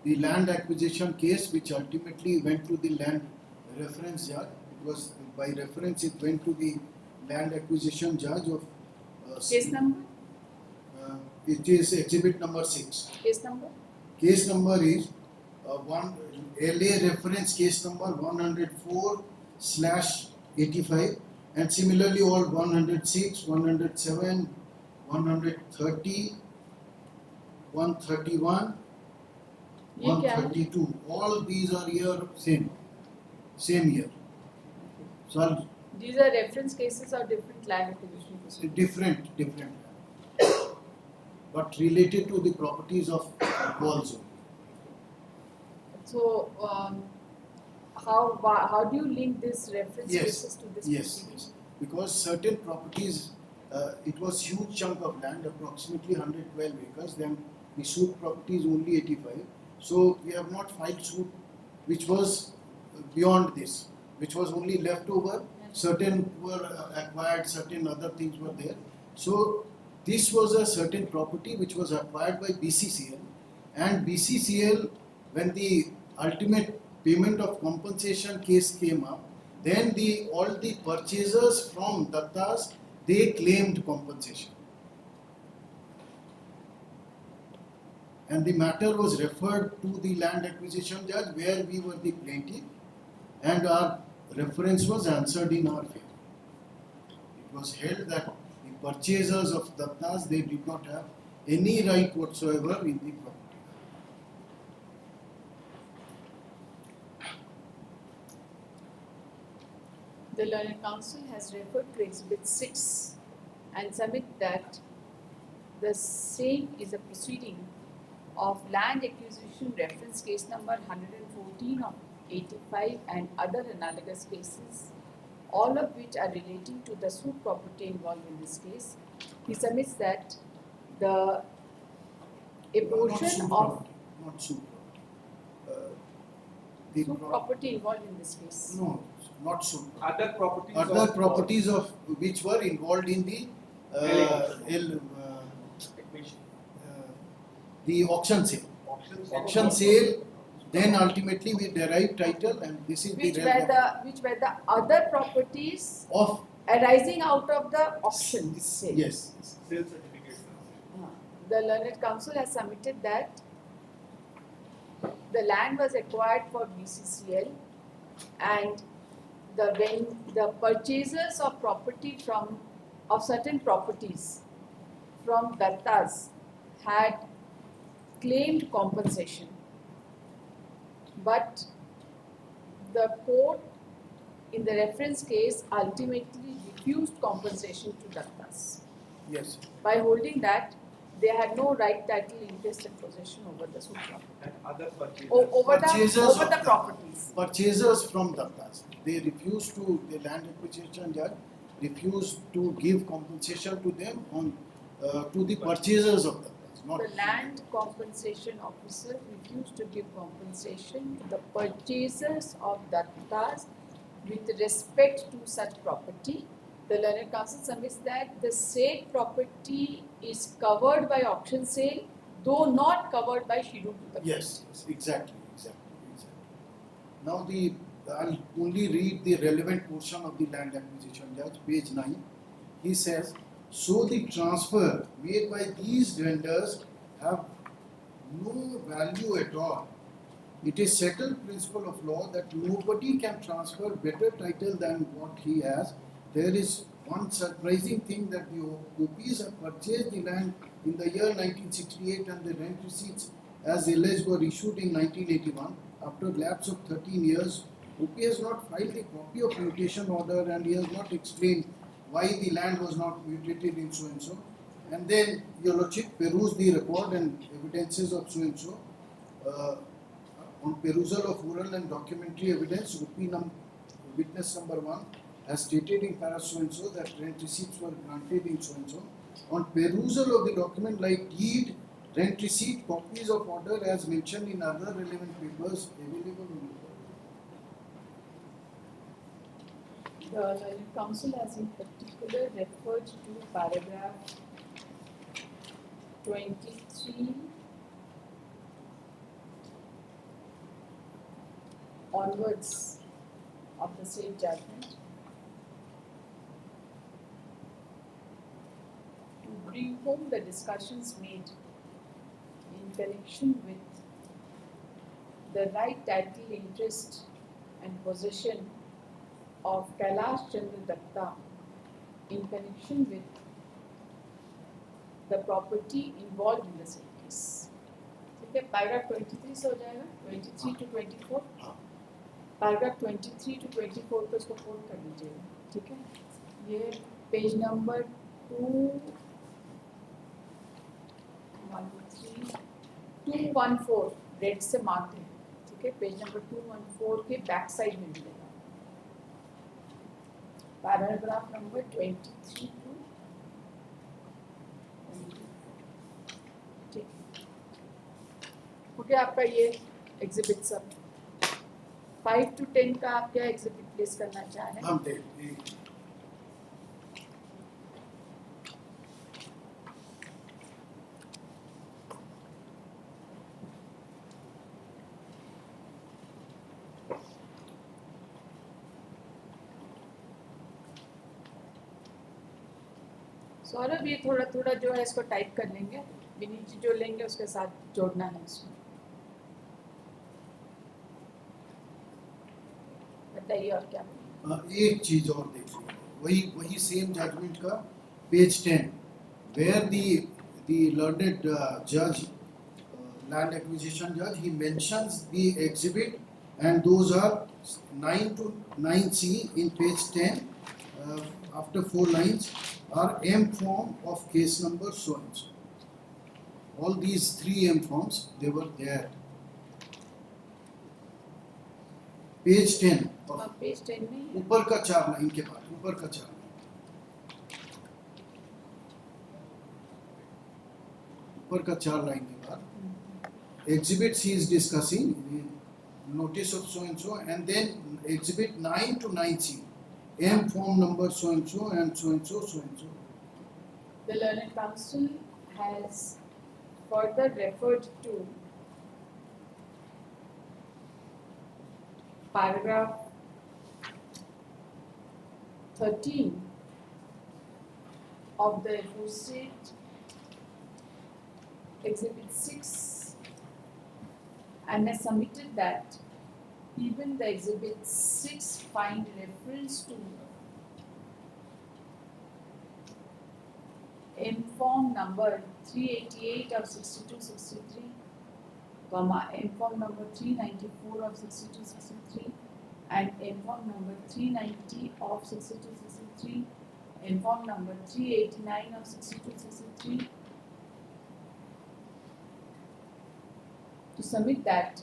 the land acquisition case, which ultimately went to the land reference judge. It was by reference, it went to the land acquisition judge of Case number? It is exhibit number 6. Case number? Case number is LA reference case number 104/85, and similarly all 106, 107, 130, 131, ये क्या है? 132. All these are here same year. So These are reference cases or different land acquisition cases? different, but related to the properties of walls. So, how do you link this reference Yes. cases to this proceeding? Yes, because certain properties, it was huge chunk of land, approximately 112 acres. Then the suit property is only 85. So we have not filed suit, which was beyond this, which was only left over. Certain were acquired, certain other things were there. So this was a certain property which was acquired by BCCL, and BCCL, when the ultimate payment of compensation case came up, then all the purchasers from Dattas, they claimed compensation. And the matter was referred to the land acquisition judge, where we were the plaintiff, and our reference was answered in our favor. It was held that the purchasers of Dattas, they did not have any right whatsoever in the property. The Learned Council has referred to Exhibit 6 and submit that the same is a proceeding of land acquisition reference case number 114 of 85 and other analogous cases, all of which are relating to the suit property involved in this case. He submits that a portion of Not suit suit property involved in this case. No, not suit. Other properties. Other properties of which were involved in the the auction sale. Auction sale. Then ultimately we derive title, and this is Which the were the other properties of arising out of the auction sale. yes. Sales certificate. The Learned Council has submitted that the land was acquired for BCCL, and when the purchasers of property of certain properties from Dattas had claimed compensation, but the court in the reference case ultimately refused compensation to Dattas Yes. by holding that they had no right, title, interest and possession over the property. And other purchases. Over Purchasers the of properties. Purchasers from Dattas. They refused to, the land acquisition judge refused to give compensation to them on to the purchasers of Dattas. Not The land compensation officer refused to give compensation to the purchasers of Dattas with respect to such property. The learned counsel submits that the said property is covered by auction sale, though not covered by schedule to the Yes, yes, exactly. Now I'll only read the relevant portion of the land acquisition judge, page 9. He says, so the transfer made by these vendors have no value at all. It is settled principle of law that nobody can transfer better title than what he has. There is one surprising thing that the OPs have purchased the land in the year 1968 and the rent receipts as alleged were issued in 1981. After a lapse of 13 years, OP has not filed a copy of mutation order and he has not explained why the land was not mutated in so and so. And then your lordship peruse the record and evidences of so and so. On perusal of oral and documentary evidence, witness number 1 has stated in para so and so that rent receipts were granted in so and so. On perusal of the document like deed, rent receipt, copies of order as mentioned in other relevant papers available on the The learned counsel has in particular referred to paragraph 23 onwards of the same judgment to bring home the discussions made in connection with the right, title, interest and possession of Kailash Chandra Datta in connection with the property involved in the same case. ठीक है, paragraph 23 से हो जाएगा, 23 to 24. Paragraph 23 to 24 को इसको coat कर लीजिएगा, ठीक है? ये पेज नंबर 214 रेड से मार्क है, ठीक है? पेज नंबर 214 के बैक साइड में मिलेगा। पैराग्राफ नंबर 23 to 24, ठीक? ओके, आपका ये एग्जिबिट सब 5 to 10 का आप क्या एग्जिबिट प्लेस करना चाह रहे हैं? हम देखते हैं। सौरभ, ये थोड़ा थोड़ा जो है इसको टाइप कर लेंगे, विनीत जी जो लेंगे उसके साथ जोड़ना है इसको। बताइए और क्या? एक चीज और देख लीजिए, वही सेम जजमेंट का page 10 where the learned judge, land acquisition judge, he mentions the exhibit and those are 9 to 9C in page 10 after 4 lines are M form of case number so and so. All these 3 M forms, they were there. Page 10 of page 10 में ऊपर का 4 line के बाद, ऊपर का 4 line के बाद exhibits he is discussing notice of so and so and then exhibit 9 to 9C M form number so and so and so and so so and so. the learned counsel has further referred to paragraph 13 of the aforesaid exhibit 6 and has submitted that even the exhibit 6 find reference to M form number 388 of 6263 comma, inform number 394 of 6263 and inform number 390 of 6263, inform number 389 of 6263 to submit that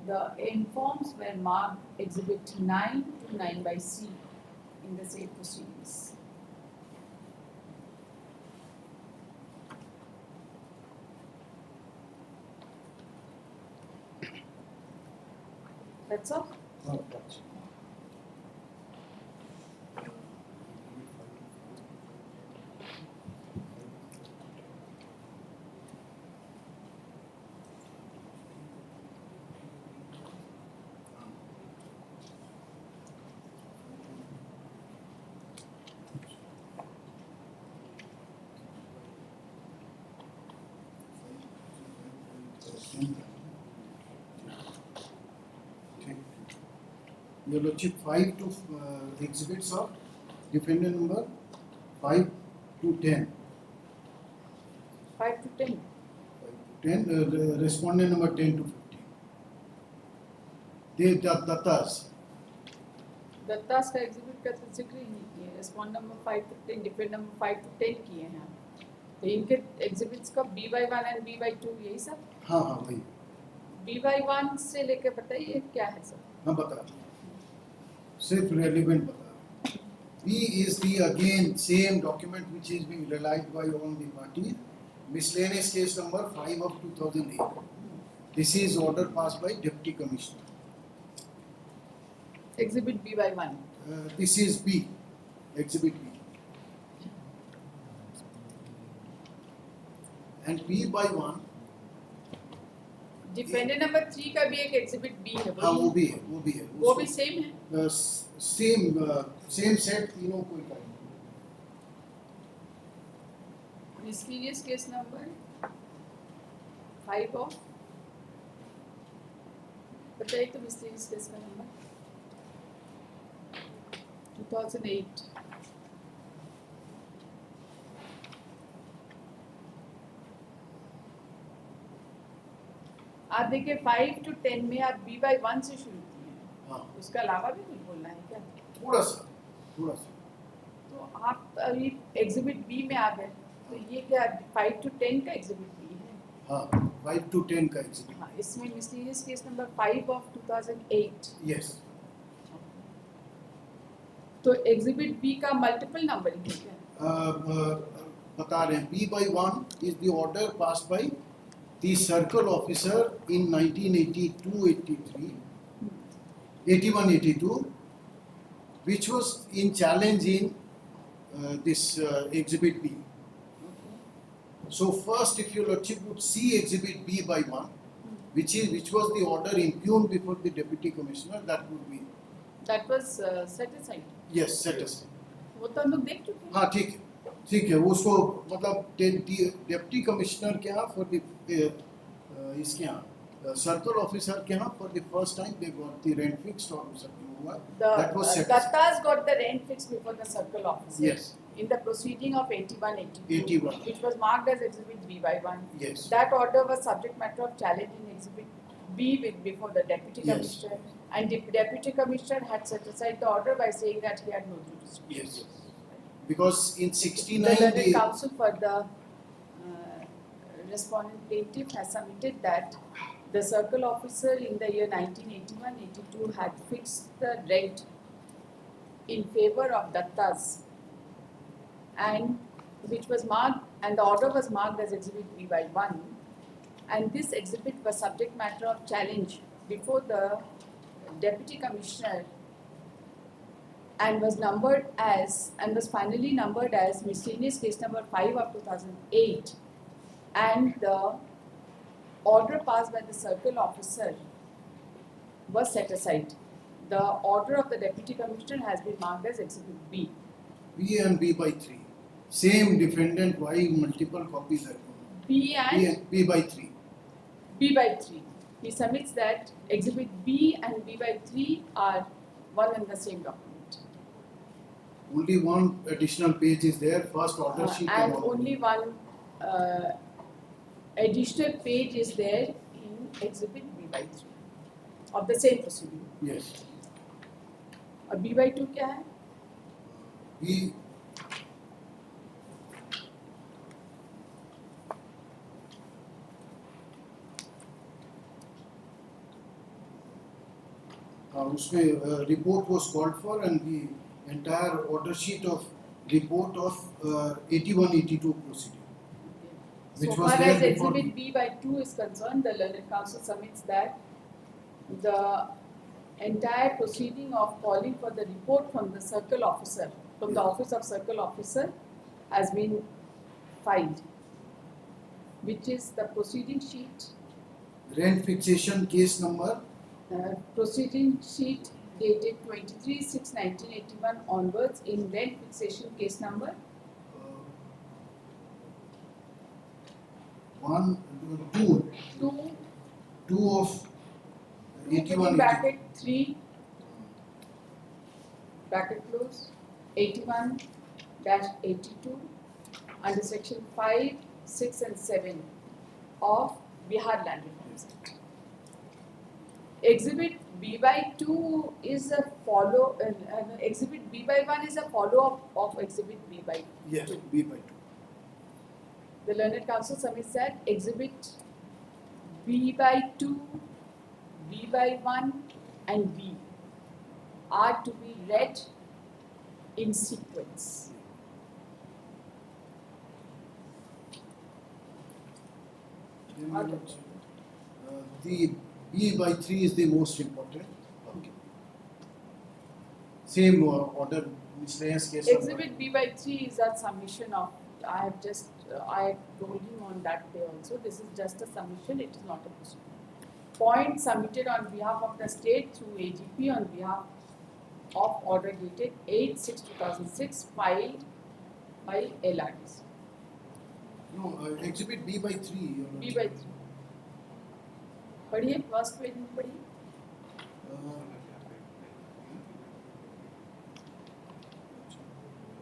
the informs were marked exhibit 9 to 9 by C in the said proceedings. That's all. Oh, that's- Your Lordship, 5 to exhibits of defendant number 5 to 10. 5 to 10. 10, the respondent number 10 to 15. They datas. दत्तास का exhibit का तो जिक्र ही नहीं किया. Respond number 5 to 10, defend number 5 to 10 किए हैं. तो इनके एग्जिबिट्स का B/1 एंड B/2 यही सब. हाँ हाँ वही. B/1 से लेके बताइए क्या है सब. हाँ बता. सिर्फ relevant बता. B is the again same document which is being relied by all the parties. Miscellaneous case number 5 of 2008. This is order passed by Deputy Commissioner. Exhibit B/1. This is B, exhibit B. And B/1, defendant number 3 का भी एक exhibit B है. हाँ वो भी है. वो भी सेम है. Same set तीनों को इकाई. मिस्टीरियस केस नंबर 5 ऑफ बताइए तो मिस्टीरियस केस का नंबर 2008. आप देखिए 5 to 10 में आप B/1 से शुरू किए हैं. हाँ उसके अलावा भी कुछ बोलना है क्या? थोड़ा सा. तो आप अभी एग्जिबिट B में आ गए. तो ये क्या 5 to 10 का एग्जिबिट B है. हाँ 5 to 10 का exhibit. हाँ, इसमें mysterious case number 5 of 2008. Yes. तो एग्जिबिट B का मल्टीपल नंबरिंग है क्या? बता रहे हैं. B/1 is the order passed by the circle officer in 1982-83, 81-82, which was in challenge in this exhibit B. So first, if your Lordship would see exhibit B/1, which was the order impugned before the Deputy Commissioner, that would be That was set aside. yes set aside. वो तो हम लोग देख चुके हैं. हाँ ठीक है वो उसको मतलब डेप्टी कमिश्नर के यहाँ फॉर द इसके यहाँ सर्कल ऑफिसर के यहाँ for the first time they got the rent fixed और something हुआ. That was set aside. Dattas got the rent fixed before the circle officer. Yes. In the proceeding of 81-82, 81. which was marked as exhibit B/1. Yes. That order was subject matter of challenge in exhibit B before the deputy Yes. commissioner, and the deputy commissioner had set aside the order by saying that he had no jurisdiction. Yes. Because in The 69 learned the counsel for the respondent plaintiff has submitted that the circle officer in the year 1981-82 had fixed the rent in favor of Dattas, and which was marked, and the order was marked as exhibit B/1, and this exhibit was subject matter of challenge before the deputy commissioner and was numbered as, and was finally numbered as miscellaneous case number 5 of 2008, and the order passed by the circle officer was set aside. The order of the deputy commissioner has been marked as exhibit B. B and B/3 same defendant. Why multiple copies are coming? B and B/3. B/3. He submits that exhibit B and B/3 are one and the same document. Only one additional page is there. First order sheet And all. only one additional page is there in exhibit B/3 of the same proceeding. Yes. और B/2 क्या है? B उसमें report was called for and the entire order sheet of report of 81-82 proceeding. Which So was far there as before. exhibit B/2 is concerned, the learned counsel submits that the entire proceeding of calling for the report from the circle officer, from the office of circle officer, has been filed, which is the proceeding sheet, Rent fixation case number proceeding sheet dated 23/6/1981 onwards in rent fixation case number 2 of 81 bracket 3 bracket close 81-82 under section 5, 6 and 7 of Bihar Land Reforms Act. Exhibit B/2 is a exhibit B/1 is a follow-up of exhibit B/2. Yes, B/2. The learned counsel submits that exhibit B/2, B/1 and B are to be read in sequence. The B/3 is the most important. Okay. Same order, miscellaneous case number. Exhibit B/3 is a summation of, I have told him on that day also, this is just a submission, it is not a proceeding. Point submitted on behalf of the state through AGP on behalf of order dated 8/6/2006 filed by LRDC. No, exhibit B/3. B/3 पढ़िए, first page में पढ़िए.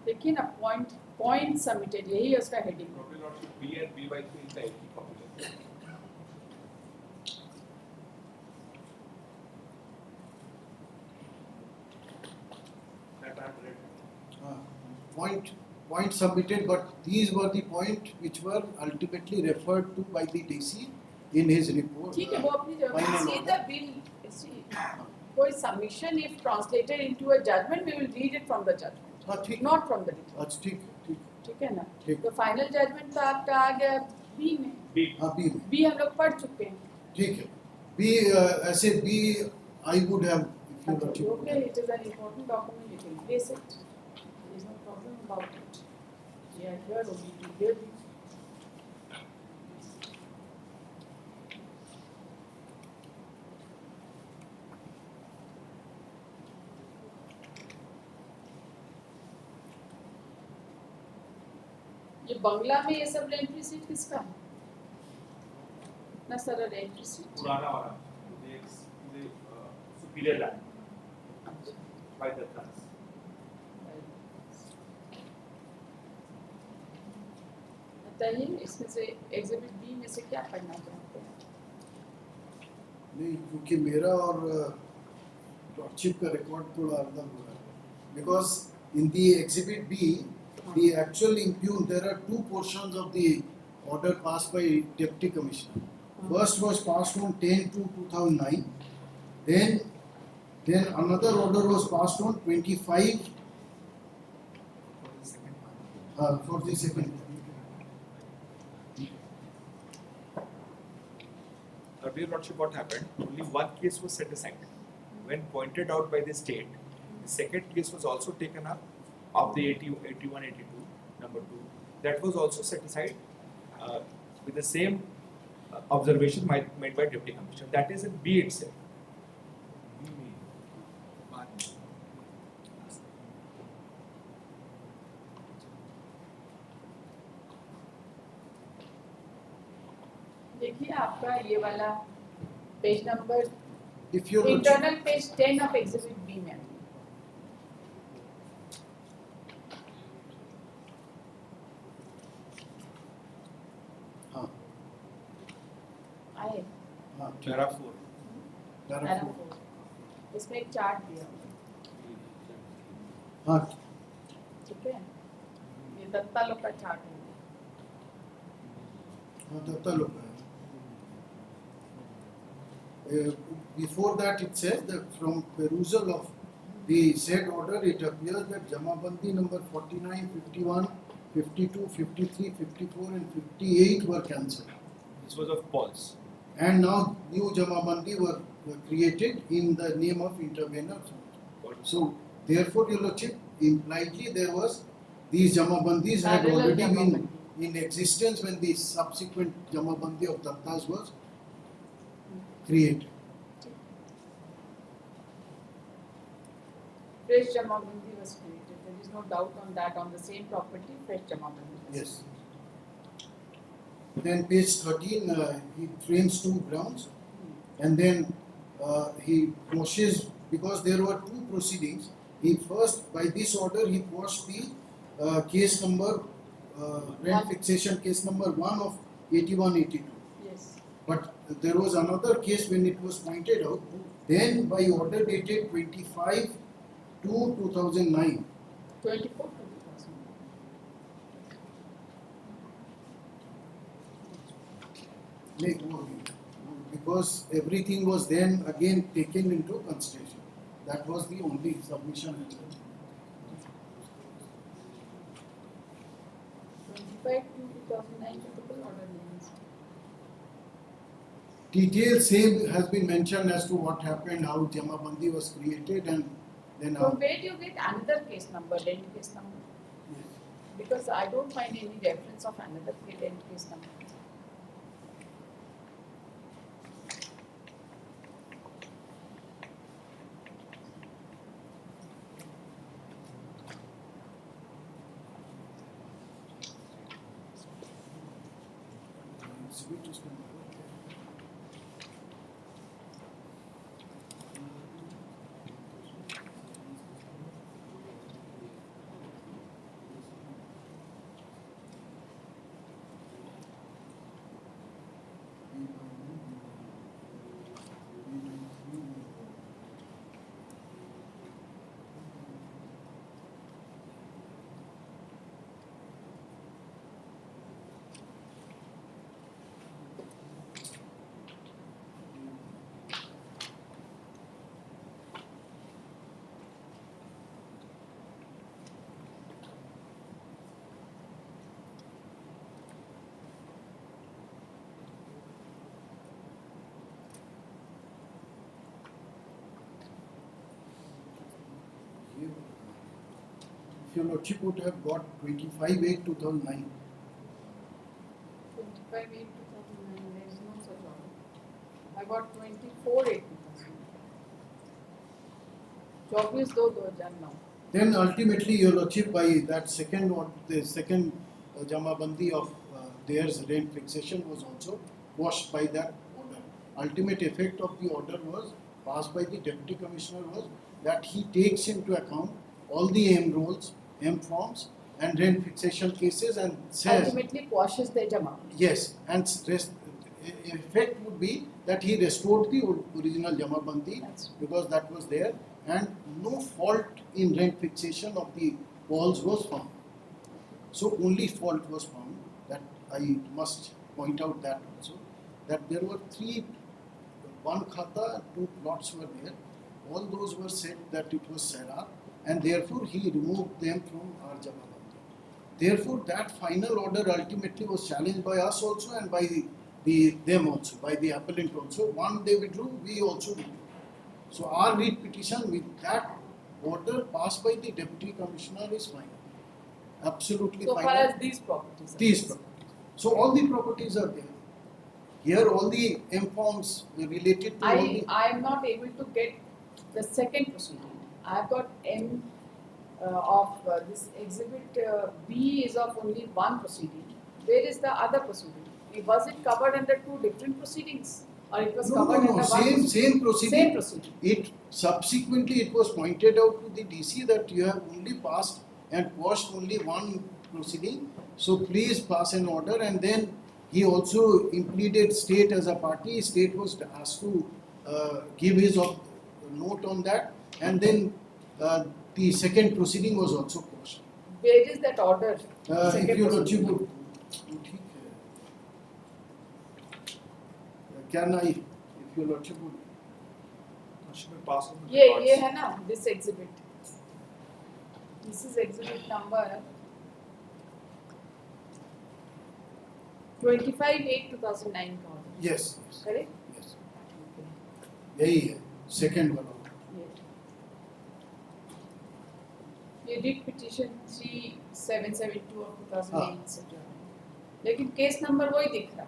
देखिए ना, point submitted, यही है उसका heading. B and B/3 is the AP copy. That I have read. Point submitted, but these were the point which were ultimately referred to by the DC in his report. ठीक है, वो अपनी जगह. Final See order. the bill. See, कोई submission if translated into a judgment, we will read it from the judgment, हाँ ठीक. not from the report. अच्छा ठीक. ठीक है ना? ठीक. तो फाइनल जजमेंट तो आपका आ गया B में. हाँ B में. B हम लोग पढ़ चुके हैं. ठीक है. B ऐसे B I would have. If you were to- Okay, it is an important document, you can place it. There is no problem about it. We are here only to hear you. ये बंगला में ये सब rent receipt किसका है? ना सारा rent receipt. पुराना वाला. The superior land by the class. बताइए इसमें से एग्जिबिट बी में से क्या पढ़ना चाहते हैं? नहीं, क्योंकि मेरा और लॉर्डशिप का रिकॉर्ड थोड़ा अलग हो रहा है. Because in the exhibit B, the actual impugn, there are two portions of the order passed by Deputy Commissioner. First was passed on 10/2/2009. Then another order was passed on 25 for the second. Earlier, Lordship, what happened? Only one case was set aside. When pointed out by the state, the second case was also taken up of the 81-82, number 2. That was also set aside with the same observation made by Deputy Commissioner. That is in B itself. देखिए आपका ये वाला page number If you internal page 10 of exhibit B में हाँ आए. हाँ Para 4. Para 4. इसमें एक चार्ट दिया हुआ है, हाँ ठीक है, ये दत्ता लोग का चार्ट है। हाँ दत्ता लोग है. Before that it says that from perusal of the said order it appears that Jamabandi number 49, 51, 52, 53, 54 and 58 were cancelled. This was of Paul's. And now new Jamabandi were created in the name of intervener. So therefore your lordship, impliedly there was these Jamabandis had Parallel already been Jamabandi. in existence when the subsequent Jamabandi of Dattas was created. Fresh Jamabandi was created. There is no doubt on that. On the same property, fresh Jamabandi. Yes. Then page 13, he frames two grounds and then he quashes, because there were two proceedings. He first, by this order, he quashed the case number, rent fixation case number 1 of 8182. Yes. But there was another case when it was pointed out, then by order dated 25/2/2009. 24 Because everything was then again taken into consideration. That was the only submission. 25/2/2009 typical order names. Details same has been mentioned as to what happened, how Jamabandi was created, and then From where do you get another case number, rent case number? Because I don't find any reference of another rent case number. If your lordship would have got 25/8/2009. 25/8/2009, there is no such order. I got 24/8/2009. 24/2/2009. Then ultimately your lordship, by that second or the second Jamabandi of theirs, rent fixation was also quashed by that order. Ultimate effect of the order was passed by the deputy commissioner was that he takes into account all the M rolls, M forms and rent fixation cases and says Ultimately quashes the Jamabandi. yes, and effect would be that he restored the original Jamabandi That's right. because that was there, and no fault in rent fixation of the walls was found. So only fault was found, that I must point out that also, that there were one khata, 2 plots were there. All those were said that it was Sera, and therefore he removed them from our Jamabandi. Therefore that final order ultimately was challenged by us also and by them also, by the appellant also. One they withdrew, we also withdrew. So our writ petition with that order passed by the deputy commissioner is final. Absolutely So final. far as these properties are These concerned. properties. So all the properties are there. Here all the M forms related to all the. I am not able to get the second proceeding. I have got M of this exhibit B is of only one proceeding. Where is the other proceeding? Was it covered under 2 different proceedings, or it was No, covered no, under no, one same proceeding. Same proceeding. It subsequently it was pointed out to the DC that you have only passed and quashed only one proceeding. So please pass an order, and then he also implemented state as a party. State was asked to give his note on that, and then the second proceeding was also quashed. Where is that order? If your lordship would, ठीक है. Can I, if your lordship would, Should we pass on the ये records? है ना, this exhibit. This is exhibit number 25/8/2009 का order. yes, yes, Correct? yes. यही है, second one. Yes. ये did petition 3772 of 2008 से जो है, लेकिन केस नंबर वही दिख रहा,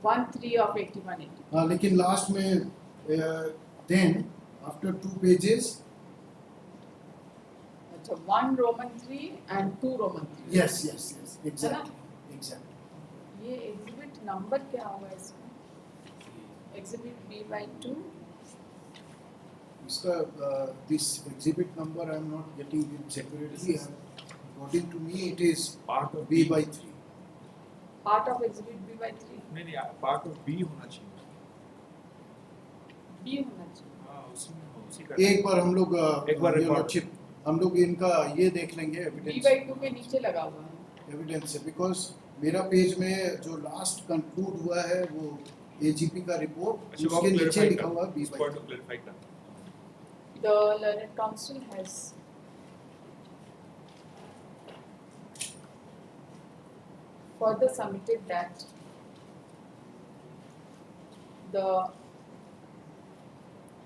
13 of 8180. हाँ, लेकिन लास्ट में then after 2 pages, अच्छा, 1 Roman 3 and 2 Roman 3. yes, yes, yes, exactly, exactly. ये exhibit number क्या होगा इसमें? Exhibit B/2. इसका this exhibit number I am not getting it separately. According to me, it is Part of B/3. Part of exhibit B/3. नहीं, part of B होना चाहिए. B होना चाहिए. हाँ, उसी का. एक बार हम लोग एक बार your record. lordship, हम लोग इनका ये देख लेंगे evidence. B/2 के नीचे लगा हुआ है. एविडेंस है बिकॉज मेरा पेज में जो लास्ट कंक्लूड हुआ है वो एजीपी का रिपोर्ट अच्छा, वो उसके नीचे clarify लिखा कर. हुआ इस point को clarify कर. The learned counsel has further submitted that the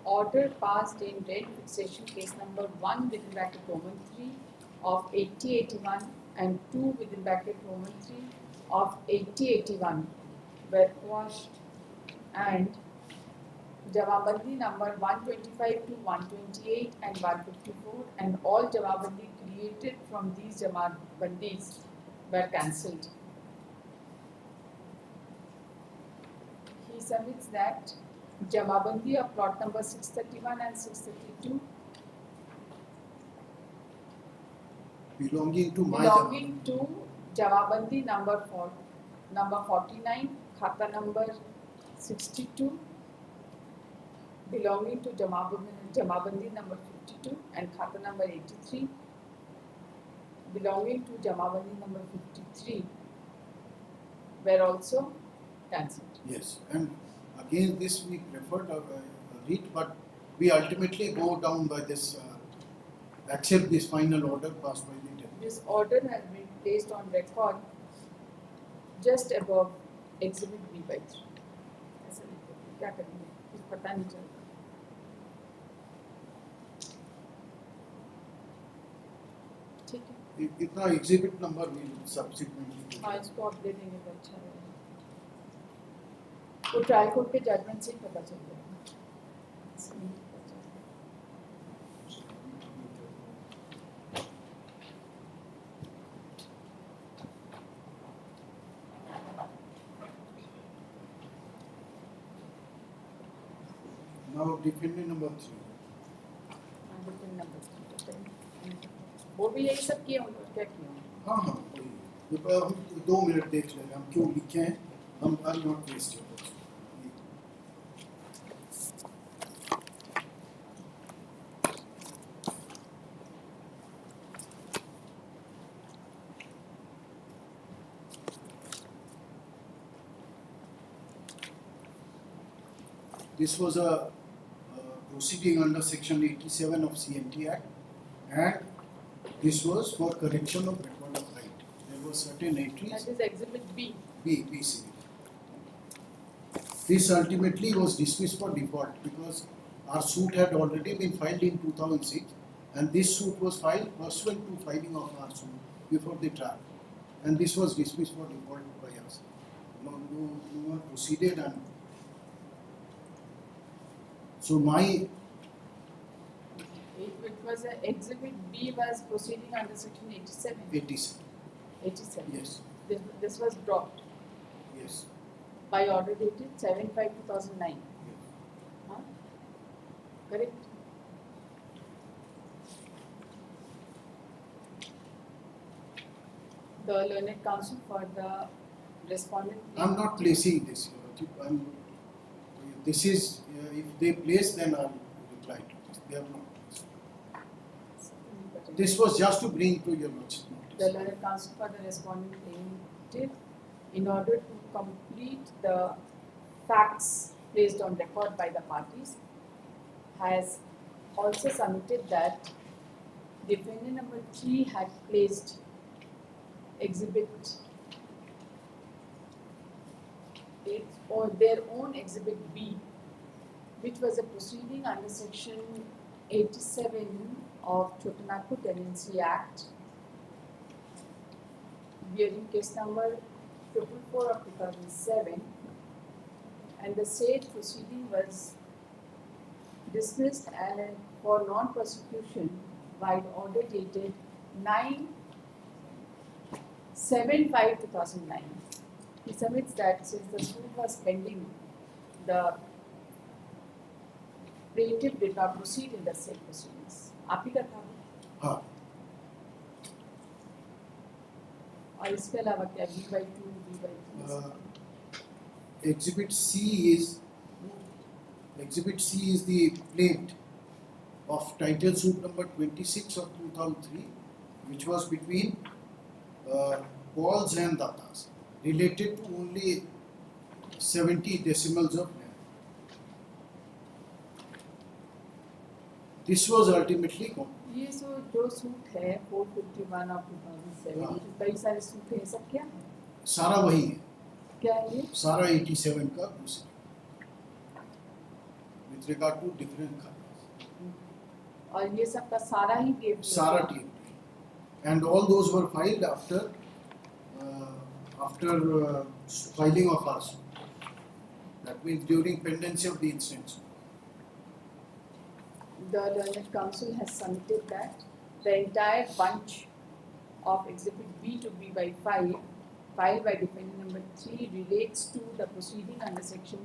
order passed in rent fixation case number 1 within bracket Roman 3 of 8081 and 2 within bracket Roman 3 of 8081 were quashed, and Javabandi number 125 to 128 and 154 and all Javabandi created from these Javabandis were cancelled. He submits that Javabandi of plot number 631 and 632 belonging to my belonging to Javabandi number 49, Khata number 62, belonging to Jamabandi number 52 and Khata number 83, belonging to Jamabandi number 53 were also cancelled. yes, and again this we preferred read, but we ultimately go down by this accept this final order passed by the deputy. This order has been placed on record just above exhibit B/3. ऐसा लिखो, क्या करेंगे? कुछ पता नहीं चलता. ठीक है. इतना एग्जिबिट नंबर भी सब्सिक्वेंटली हाँ, इसको आप दे देंगे तो अच्छा रहेगा. वो ट्रायल कोर्ट के जजमेंट से ही पता चल जाएगा. इससे नहीं पता चलता. now defendant number 3. Defendant number 3. वो भी यही सब किए होंगे, क्या किए होंगे? हाँ हाँ वही. हम 2 मिनट देख लेंगे हम क्यों लिखे हैं. हम are not waste. This was a proceeding under section 87 of CNT Act, and this was for correction of record of right. There were certain entries. That is exhibit B. BC. This ultimately was dismissed for default because our suit had already been filed in 2006, and this suit was filed pursuant to filing of our suit before the trial, and this was dismissed for default by us. No one proceeded, and so my It was a exhibit B was proceeding under section 87. 87. 87. Yes, This was dropped yes. by order dated 7/5/2009. Huh? Correct? The learned counsel for the respondent. I'm not placing this. This is, if they place, then I'll reply to this. They have not placed. This was just to bring to your notice. The learned counsel for the respondent plaintiff, in order to complete the facts placed on record by the parties, has also submitted that defendant number 3 had placed exhibit its or their own exhibit B, which was a proceeding under section 87 of Chotanagpur Tenancy Act, bearing case number 444 of 2007, and the said proceeding was dismissed and for non-prosecution by the order dated 9/7/2009. He submits that since the suit was pending, the plaintiff did not proceed in the said proceedings. आप ही का था हाँ. और इसके अलावा क्या B/2, B/3? Exhibit C is the plaint of title suit number 26 of 2003, which was between Pauls and Datas, related to only 70 decimals of land. This was ultimately completed. ये जो सूट है 451 of 2007, हाँ. कई सारे सूट हैं, ये सब क्या है? सारा वही है, क्या है ये? सारा 87 का proceeding with regard to different colors. और ये सब का सारा ही game Sara team, and all those were filed after filing of our suit. That means during pendency of the instance. The learned counsel has submitted that the entire bunch of exhibit B to B/5 filed by defendant number 3 relates to the proceeding under section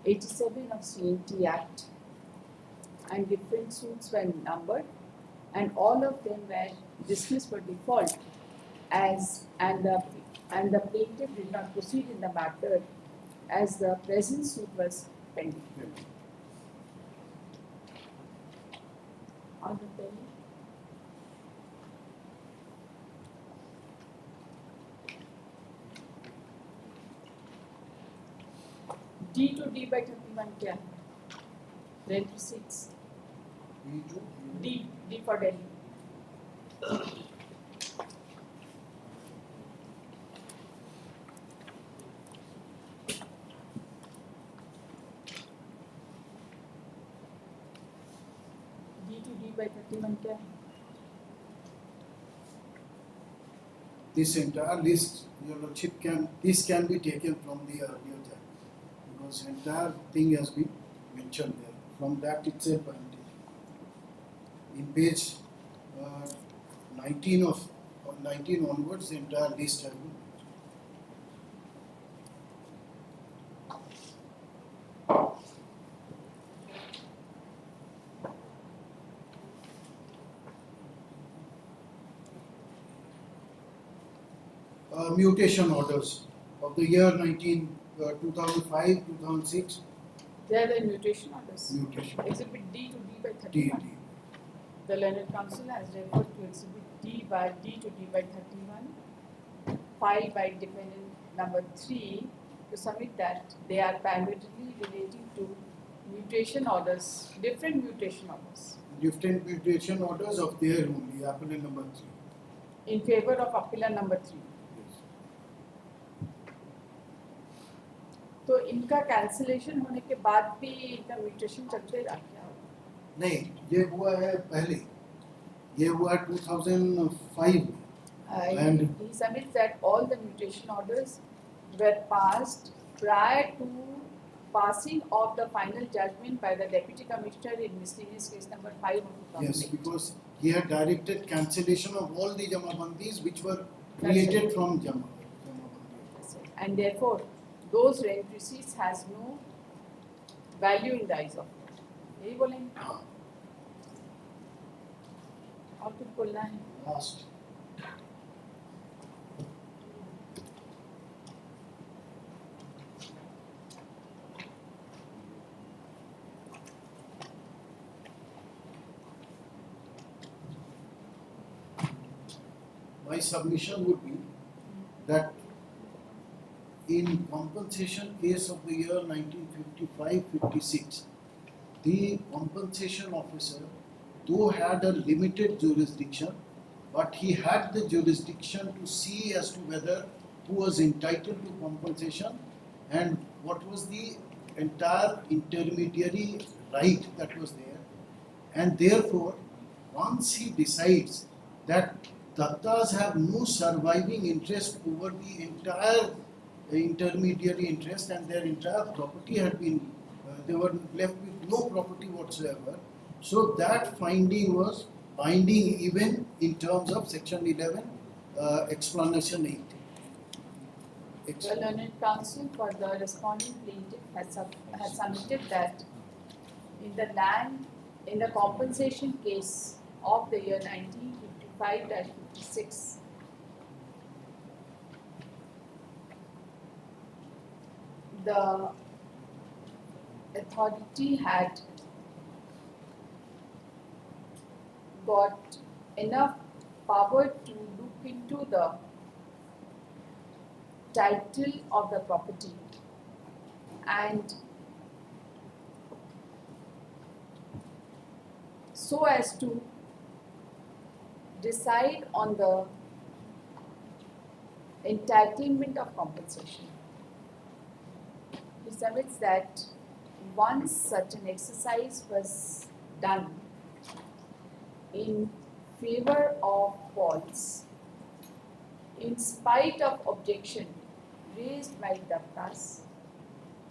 87 of CNT Act, and different suits were numbered, and all of them were dismissed for default and the plaintiff did not proceed in the matter as the present suit was pending. Order pending. D to D/31 क्या है? Rent receipts. D for Delhi. D to D/31 क्या है? This entire list, Your Lordship, this can be taken from the earlier time, because entire thing has been mentioned there. From that itself, I am taking. In page 19 onwards, the entire list has been. Mutation orders of the year 2005, 2006. They are the mutation orders. Mutation. Exhibit D to D/31. DD. The learned counsel has referred to exhibit D to D/31 filed by defendant number 3 to submit that they are primarily relating to mutation orders, different mutation orders Different mutation orders of their only, appellant number 3. in favor of appellant number 3. Yes. तो इनका cancellation होने के बाद भी इनका mutation चलते रहा क्या? नहीं, ये हुआ है पहले, ये हुआ 2005 में. And- He submits that all the mutation orders were passed prior to passing of the final judgment by the Deputy Commissioner in miscellaneous case number 5 of 2008. Yes, because he had directed cancellation of all the Jamabandis which were created from Jamabandi. And therefore, those rent receipts has no value in the eyes of God. यही बोलेंगे हाँ, और कुछ बोलना है? last. my submission would be that in compensation case of the year 1955-56, the compensation officer, though had a limited jurisdiction, but he had the jurisdiction to see as to whether who was entitled to compensation and what was the entire intermediary right that was there. And therefore, once he decides that Dattas have no surviving interest over the entire intermediary interest and their entire property had been, they were left with no property whatsoever. So that finding was binding even in terms of section 11, explanation 8. The learned counsel for the responding plaintiff has submitted that in the compensation case of the year 1955-56, the authority had got enough power to look into the title of the property and so as to decide on the entitlement of compensation. He submits that once such an exercise was done in favor of Pauls, in spite of objection raised by Dattas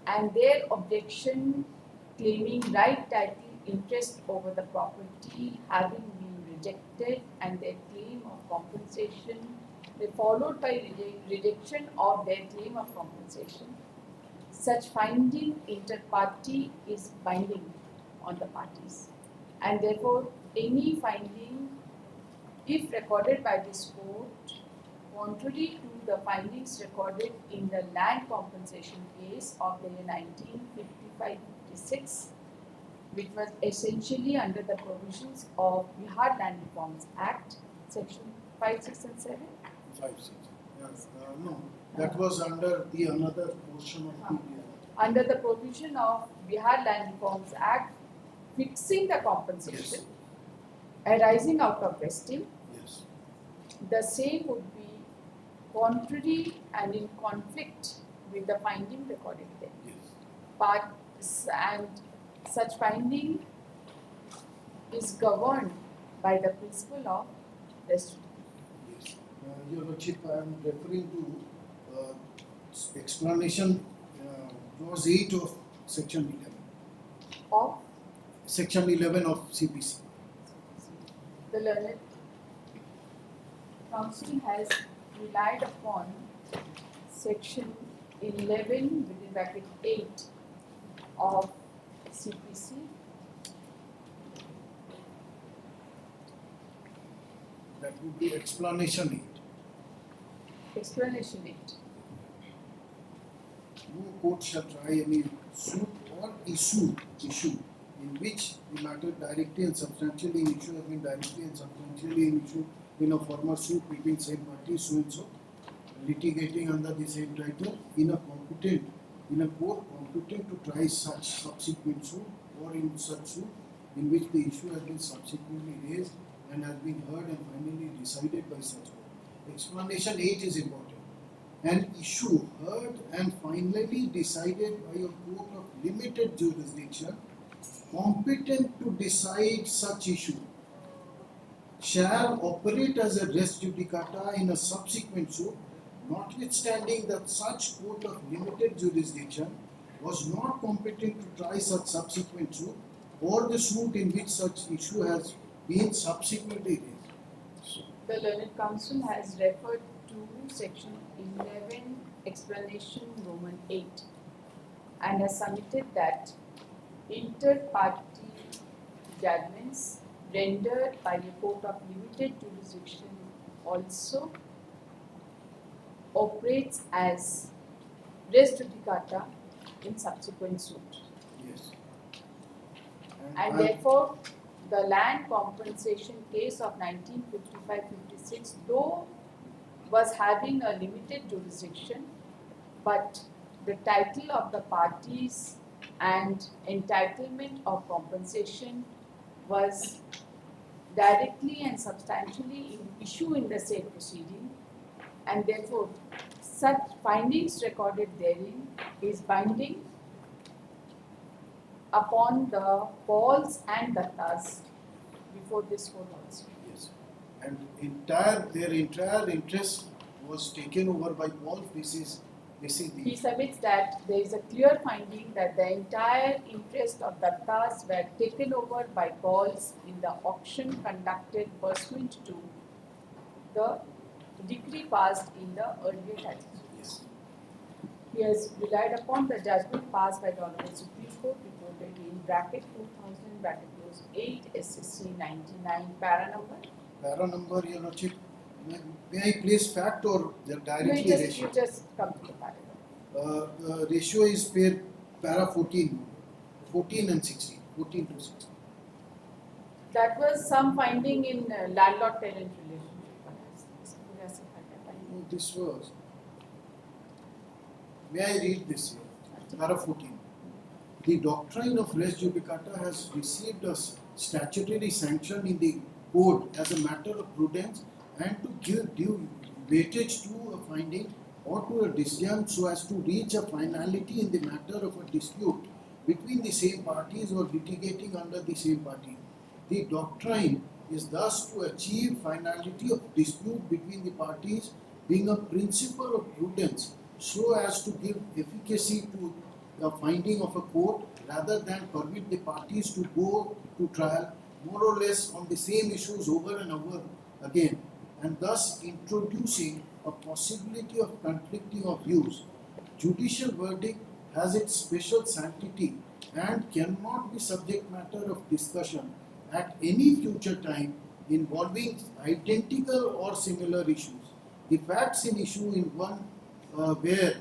and their objection claiming right title interest over the property having been rejected and their claim of compensation followed by rejection of their claim of compensation, such finding inter partes is binding on the parties, and therefore any finding, if recorded by this court, contrary to the findings recorded in the land compensation case of the year 1955-56, which was essentially under the provisions of Bihar Land Reforms Act, section 5, 6 and 7. 5, 6. Yes. No, that was under the another portion of the Under the provision of Bihar Land Reforms Act, fixing the compensation arising out of vesting, Yes. the same would be contrary and in conflict with the finding recorded there. Yes. And such finding is governed by the principle of res judicata. Yes. Your Lordship, I am referring to explanation clause 8 of section 11. Of Section 11 of CPC. the learned counsel has relied upon section 11 within bracket 8 of CPC. That would be explanation 8. Explanation 8. No court shall try any suit or issue in which the matter directly and substantially in issue has been directly and substantially in issue in a former suit between same parties so and so, litigating under the same title in a court competent to try such subsequent suit or in such suit in which the issue has been subsequently raised and has been heard and finally decided by such court. Explanation 8 is important. An issue heard and finally decided by a court of limited jurisdiction competent to decide such issue shall operate as a res judicata in a subsequent suit, notwithstanding that such court of limited jurisdiction was not competent to try such subsequent suit or the suit in which such issue has been subsequently raised. The learned counsel has referred to section 11 explanation Roman 8 and has submitted that inter partes judgments rendered by a court of limited jurisdiction also operates as res judicata in subsequent suit. Yes. And therefore, the land compensation case of 1955-56, though was having a limited jurisdiction, but the title of the parties and entitlement of compensation was directly and substantially in issue in the said proceeding, and therefore such findings recorded therein is binding upon the Pauls and Dattas before this court also. Yes. And their entire interest was taken over by Paul. This is He the submits that there is a clear finding that the entire interest of Dattas were taken over by Pauls in the auction conducted pursuant to the decree passed in the earlier title. yes. He has relied upon the judgment passed by the Honorable Supreme Court reported in bracket 2000 bracket close 8 SSC 99 para number. Para number, Your Lordship, may I place fact or directly ratio? You just come to the paragraph. Ratio is para 14 and 16, 14 to 16. That was some finding in landlord-tenant relationship. Yes, if I can find No, this was. May I read this here? Para 14. The doctrine of res judicata has received a statutory sanction in the code as a matter of prudence and to give due weightage to a finding or to a decision so as to reach a finality in the matter of a dispute between the same parties or litigating under the same party. The doctrine is thus to achieve finality of dispute between the parties, being a principle of prudence so as to give efficacy to the finding of a court rather than permit the parties to go to trial more or less on the same issues over and over again, and thus introducing a possibility of conflicting of views. Judicial verdict has its special sanctity and cannot be subject matter of discussion at any future time involving identical or similar issues. The facts in issue in one where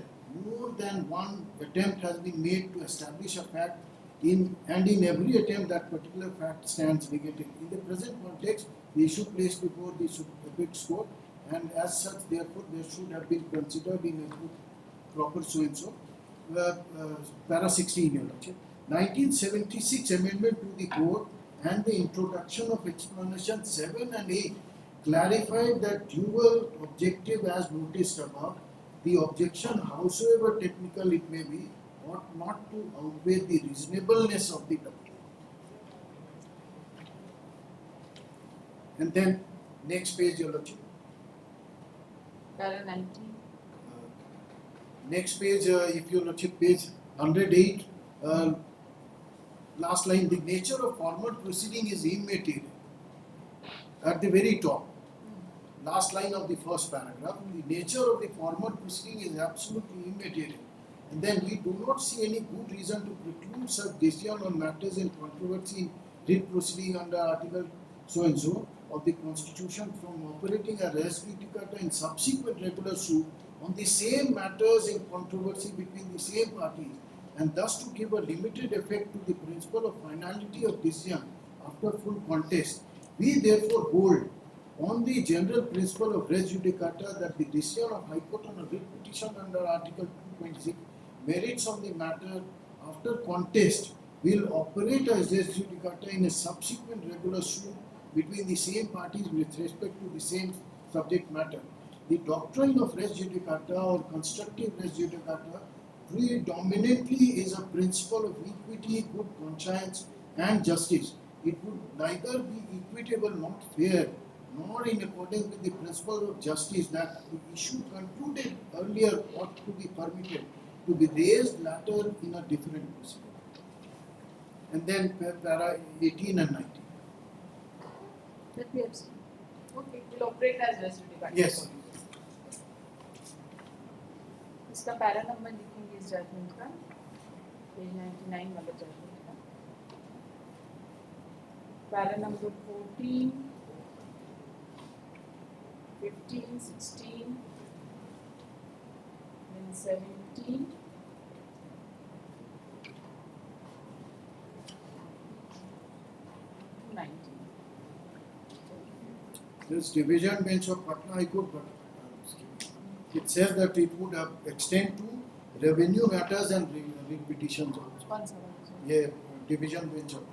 more than one attempt has been made to establish a fact in every attempt that particular fact stands negative. In the present context, the issue placed before the apex court, and as such, therefore, there should have been considered in a proper so and so. Para 16, Your Lordship. 1976 amendment to the code and the introduction of explanation 7 and 8 clarified that dual objective as noticed above. The objection, howsoever technical it may be, ought not to outweigh the reasonableness of the doctrine. And then, next page, Your Lordship. Para 19. Next page, if Your Lordship, page 108, last line, the nature of formal proceeding is immaterial. At the very top, last line of the first paragraph, the nature of the formal proceeding is absolutely immaterial. And then we do not see any good reason to preclude such decision on matters in controversy in writ proceeding under Article so and so of the Constitution from operating a res judicata in subsequent regular suit on the same matters in controversy between the same parties, and thus to give a limited effect to the principle of finality of decision after full contest. We therefore hold on the general principle of res judicata that the decision of High Court on a writ petition under Article 2.6 merits on the matter after contest will operate as res judicata in a subsequent regular suit between the same parties with respect to the same subject matter. The doctrine of res judicata or constructive res judicata predominantly is a principle of equity, good conscience and justice. It would neither be equitable, not fair, nor in accordance with the principle of justice that the issue concluded earlier ought to be permitted to be raised later in a different proceeding. And then para 18 and 19. That we have seen. Okay, it will operate as res judicata. Yes. इसका para number लिखेंगे इस judgement का page 99 वाला judgement का para number 14 15 16 then 17 to 19. This division bench of Patna High Court, but it says that it would extend to revenue matters and petitions also. One second. Yeah, division bench of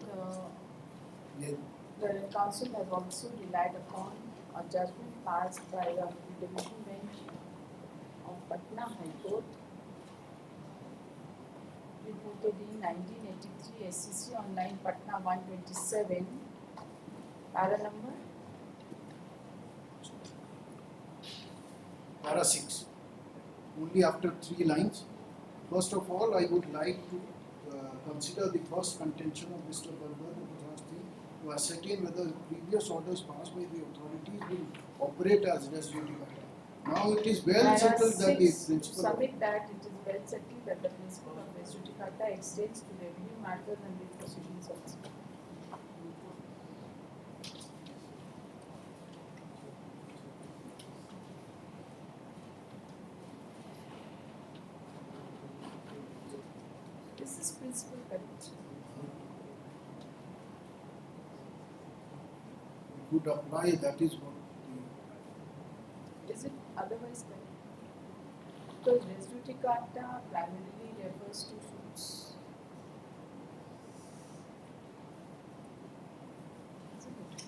The, yeah. the council has also relied upon a judgment passed by the division bench of Patna High Court, reported in 1983 SCC online Patna 127, para number Para 6. Only after 3 lines. First of all, I would like to consider the first contention of Mr. Barber to ascertain whether previous orders passed by the authorities will operate as res judicata. Now it is well Para settled that the 6, principle. submit that it is well settled that the principle of res judicata extends to revenue matters and the proceedings also. This is principle correct. Would apply, that is what Is it otherwise correct? Because res judicata primarily refers to suits. Isn't it?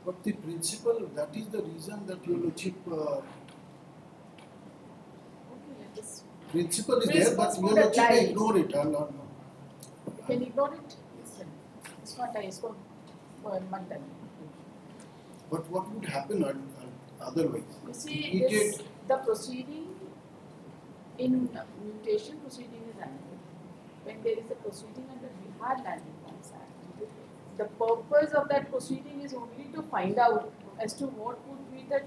but the principle, that is the reason that your lordship Okay, let us. principle is there, Principles but your would lordship apply. may ignore it. You can ignore it. It's not a mandal. But what would happen otherwise? You see, It this, the proceeding in mutation proceeding is annual. When there is a proceeding under Bihar Land Reforms Act, the purpose of that proceeding is only to find out as to what would be the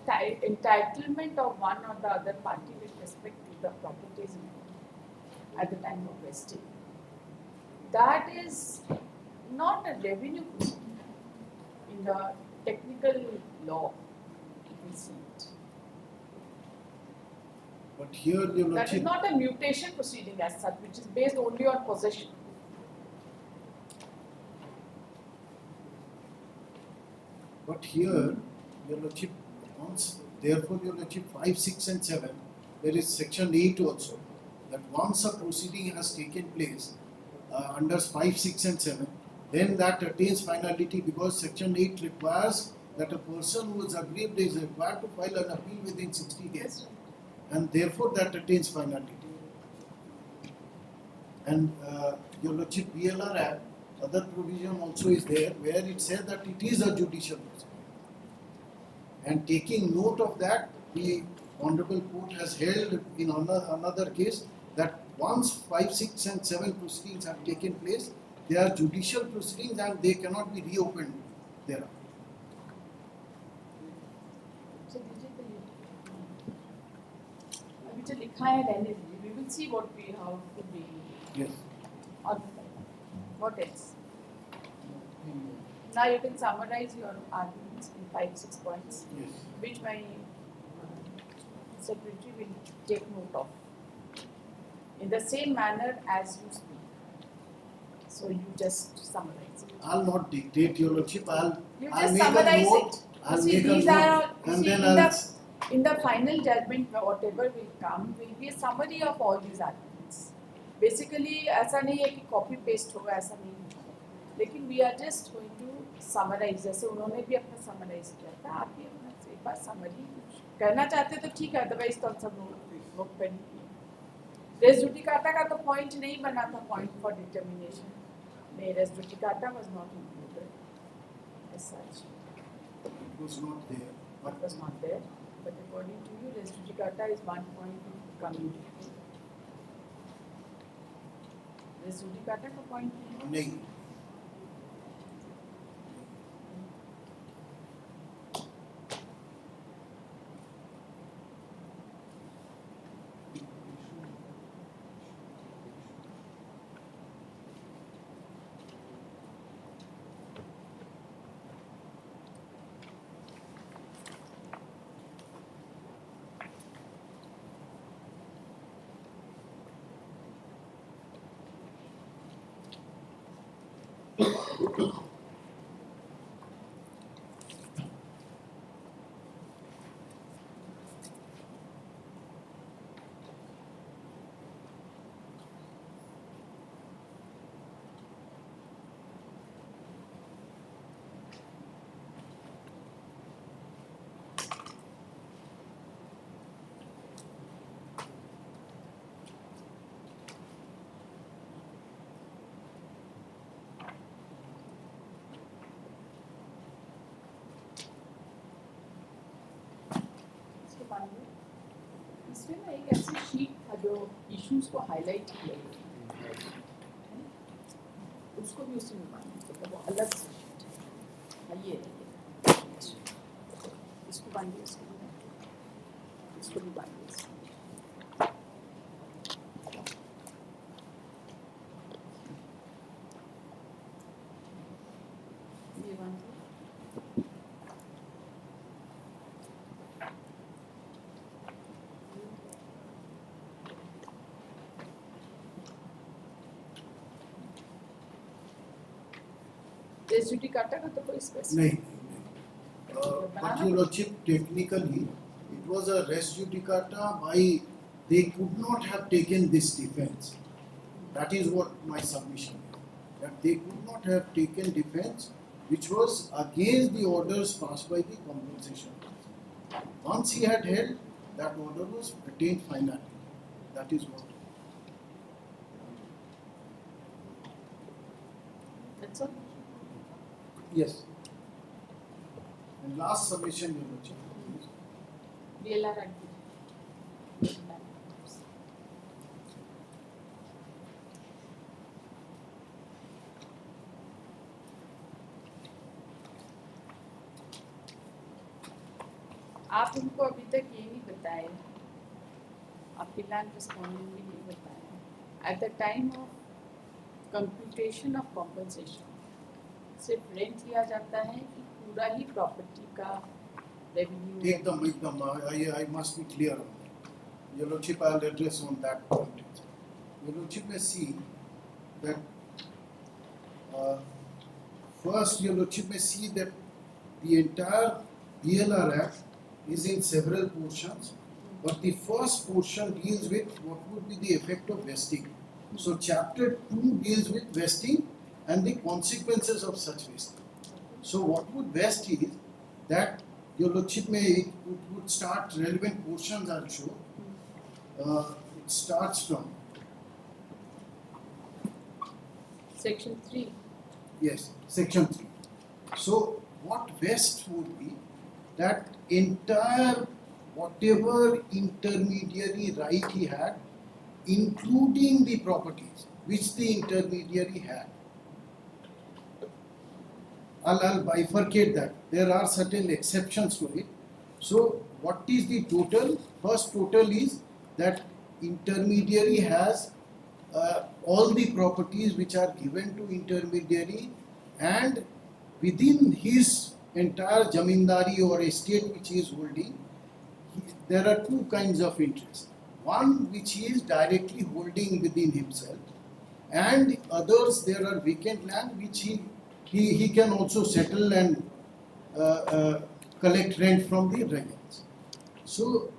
entitlement of one or the other party with respect to the properties involved at the time of vesting. That is not a revenue proceeding in the technical law. You can see it. But here your That is lordship, not a mutation proceeding as such, which is based only on possession. but here your lordship once, therefore your lordship 5, 6 and 7, there is section 8 also, that once a proceeding has taken place under 5, 6 and 7, then that attains finality because section 8 requires that a person who is aggrieved is required to file an appeal within 60 days. And therefore that attains finality. And your lordship BLR Act, other provision also is there where it says that it is a judicial proceeding. And taking note of that, the Honorable Court has held in another case that once 5, 6 and 7 proceedings have taken place, they are judicial proceedings and they cannot be reopened thereafter. So which is लिखा है रहने दीजिए. We will see what we how to be. Yes. Or what else? Now you can summarize your arguments in 5, 6 points, Yes. which my secretary will take note of in the same manner as you speak. So you just summarize it. I'll not dictate your lordship. I'll You I'll just make a summarize note. it. I'll You see, make a these note are and see, then in the final judgment, whatever will come will be a summary of all these arguments. Basically, ऐसा नहीं है कि copy paste होगा, ऐसा नहीं होगा. लेकिन we are just going to summarize. जैसे उन्होंने भी अपना summarize किया था, आप भी अपना एक बार summary करना चाहते तो ठीक है, otherwise तो हम सब लोग pen res judicata का तो point नहीं बना था, point for determination. नहीं, res judicata was not included as such. it was not there. What was not there, but according to you, res judicata is one point coming. Res judicata का point नहीं. पांडे, इसमें ना एक ऐसी sheet था जो issues को हाईलाइट किया गया है, उसको भी उसी में बांधिए, मतलब वो अलग से शीट है। ये इसको बांधिए, इसको भी बांधिए इसको। ये बांधिए। judicata का तो कोई स्पेसिफिक नहीं, but your lordship, technically it was a res judicata by they could not have taken this defense. That is what my submission is. That they could not have taken defense which was against the orders passed by the compensation. Once he had held, that order was attained finally. That is what. That's all. Yes. And last submission, your lordship. DLR Act. आप उनको अभी तक ये नहीं बताए, आपके land respondent भी नहीं बताया, at the time of computation of compensation सिर्फ रेंट लिया जाता है कि पूरा ही प्रॉपर्टी का revenue? Ekdam, I must be clear on that. Your lordship, I will address on that point. Your lordship may see that first, your lordship may see that the entire DLR Act is in several portions, but the first portion deals with what would be the effect of vesting. So, chapter 2 deals with vesting and the consequences of such vesting. So, what would vest is that your lordship may would start relevant portions I'll show. It starts from Section 3. yes, section 3. So, what vest would be that entire whatever intermediary right he had, including the properties which the intermediary had. I'll bifurcate that. There are certain exceptions to it. So, what is the total? First total is that intermediary has all the properties which are given to intermediary, and within his entire jamindari or estate which he is holding, there are two kinds of interest. One which he is directly holding within himself, and others there are vacant land which he can also settle and collect rent from the rentals. So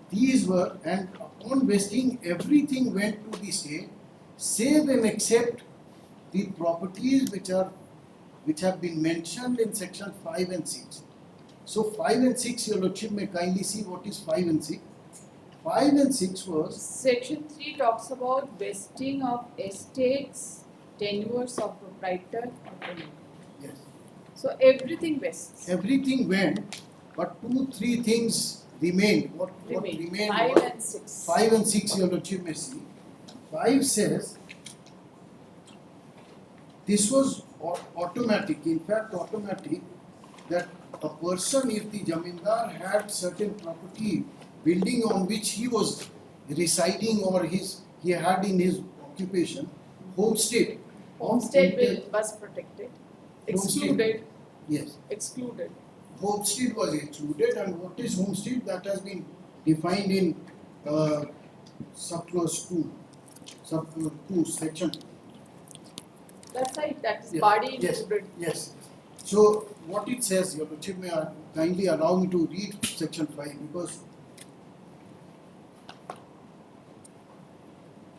these were, and upon vesting everything went to the state, save and except the properties which have been mentioned in section 5 and 6. So 5 and 6, your lordship may kindly see what is 5 and 6. 5 and 6 was Section 3 talks about vesting of estates, tenures of proprietor or tenant. yes. So everything vests. Everything went, but 2-3 things remained. What remained 5 was and 6. 5 and 6, your lordship may see. 5 says this was automatic, in fact automatic, that a person, if the jamindar had certain property building on which he was residing or he had in his occupation, homestead. Homestead was protected. Excluded. Yes. Excluded. Homestead was excluded, and what is homestead? That has been defined in subclause 2, section 2. That's right, that is Yes, body yes, included. yes. So what it says, your lordship may kindly allow me to read section 5, because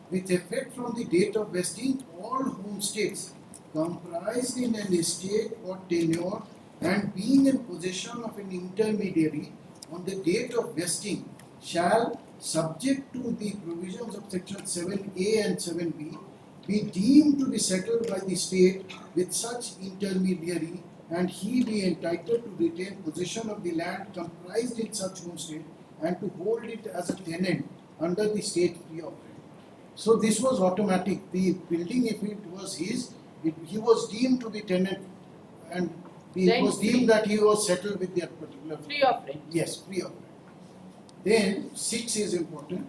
with effect from the date of vesting, all homesteads comprised in an estate or tenure and being in possession of an intermediary on the date of vesting shall, subject to the provisions of section 7A and 7B, be deemed to be settled by the state with such intermediary, and he be entitled to retain possession of the land comprised in such homestead and to hold it as a tenant under the state free of rent. So this was automatic. The building, if it was his, he was deemed to be tenant, and it was Rent-free. deemed that he was settled with that particular. Free of rent. Yes, free of rent. Then 6 is important.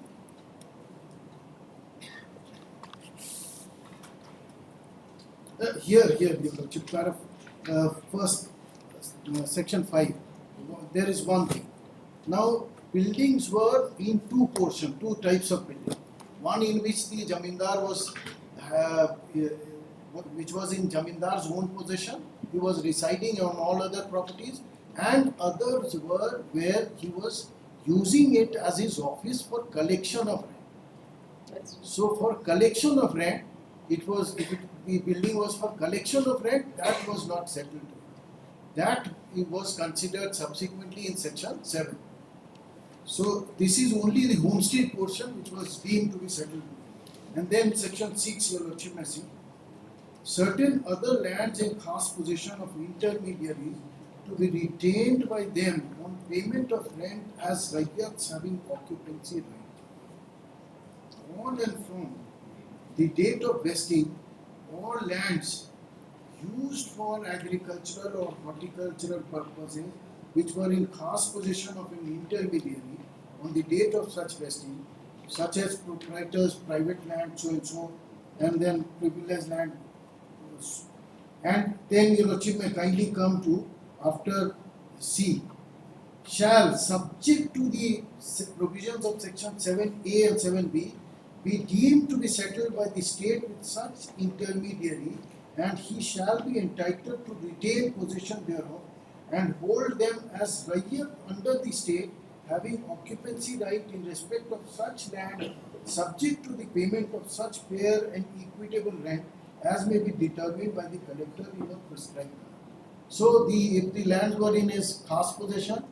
Here, Your Lordship, first, section 5, there is one thing. Now, buildings were in two portions, two types of buildings. One in which the Jamindar was, which was in Jamindar's own possession, he was residing on all other properties, and others were where he was using it as his office for collection of rent. That's So for collection of rent, it was, if the building was for collection of rent, that was not settled. That it was considered subsequently in section 7. So this is only the homestead portion which was deemed to be settled. And then section 6, Your Lordship may see, certain other lands in khas possession of intermediaries to be retained by them on payment of rent as rakyats having occupancy right. On and from the date of vesting, all lands used for agricultural or horticultural purposes which were in khas possession of an intermediary on the date of such vesting, such as proprietors, private land, so and so, and then privileged land. And then Your Lordship may kindly come to after C, shall, subject to the provisions of section 7A and 7B, be deemed to be settled by the state with such intermediary, and he shall be entitled to retain possession thereof and hold them as rakyat under the state, having occupancy right in respect of such land, subject to the payment of such fair and equitable rent as may be determined by the collector in a prescribed manner. So if the lands were in his khas possession,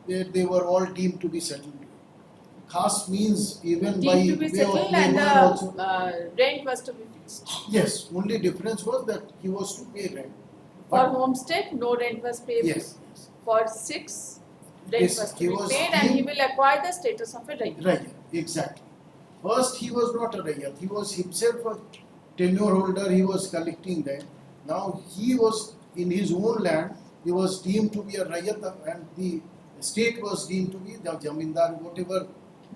they were all deemed to be settled. Khas means even by deemed to be way of settled, and labor also. the rent was to be fixed. Yes, only difference was that he was to pay rent. For But homestead, no rent was payable. yes, yes. For 6, rent Yes, was to he be was paid, and he deemed- will acquire the status of a rakyat. Right, exactly. First, he was not a rakyat. He was himself a tenure holder. He was collecting rent. Now he was in his own land. He was deemed to be a rakyat, and the state was deemed to be the jamindar, whatever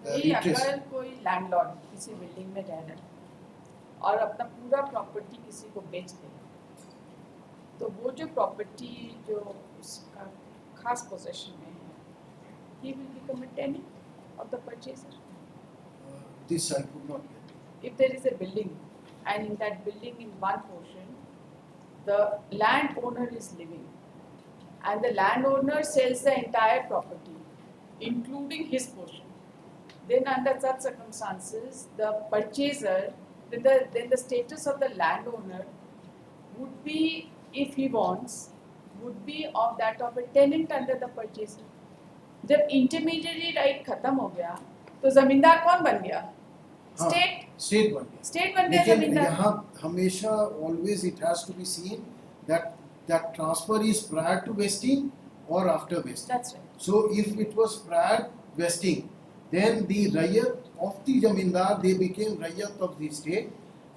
ये interest. अगर कोई landlord किसी building में रह रहा है और अपना पूरा प्रॉपर्टी किसी को बेच दे, तो वो जो प्रॉपर्टी जो उसका खास पोजेशन में है, he will become a tenant of the purchaser. This I could not get. If there is a building, and in that building in one portion, the landowner is living, and the landowner sells the entire property, including his portion, then under such circumstances, the purchaser, then the status of the landowner would be, if he wants, would be of that of a tenant under the purchaser. जब intermediary right खत्म हो गया, तो जमींदार कौन बन गया? हाँ, State. State बन गया. State बन गया लेकिन जमींदार. यहाँ हमेशा always it has to be seen that that transfer is prior to vesting or after vesting. That's right. So if it was prior vesting, then the rayat of the jamindar, they became rayat of the state,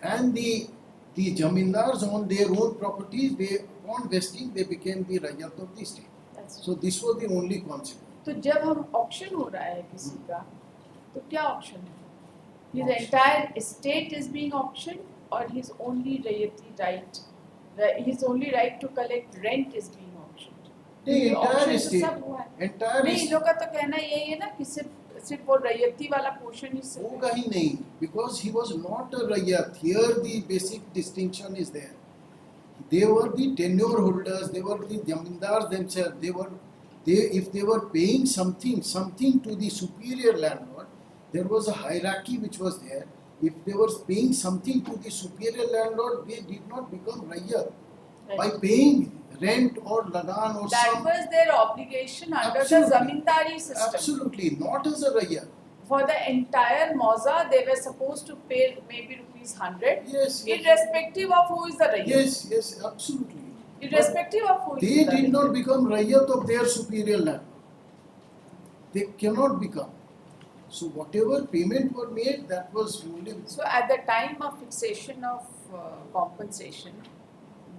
and the jamindars on their own properties, they on vesting they became the rayat of the state. That's right. So this was the only consequence. तो जब हम auction हो रहा है किसी का, तो क्या ऑक्शन है? His Auction. entire estate is being auctioned, or his only rayati right, his only right to collect rent is being auctioned. The ये entire auction तो estate, सब हुआ है. entire नहीं, इन estate लोग का तो कहना यही है ना कि सिर्फ वो रैयती वाला पोर्शन ही सिर्फ होगा ही नहीं, because he was not a rayat. Here the basic distinction is there. They were the tenure holders, they were the jamindars themselves. If they were paying something to the superior landlord, there was a hierarchy which was there. If they were paying something to the superior landlord, they did not become rayat by paying rent or lagan or that some. was their obligation under Absolutely. the zamindari system. Absolutely, not as a rayat. For the entire mauza, they were supposed to pay maybe ₹100, Yes, yes. irrespective of who is the rayyat. Yes, yes, absolutely. Irrespective of who is They the did rayyat. not become rayat of their superior land. They cannot become. So whatever payment were made, that was only. So at the time of fixation of compensation,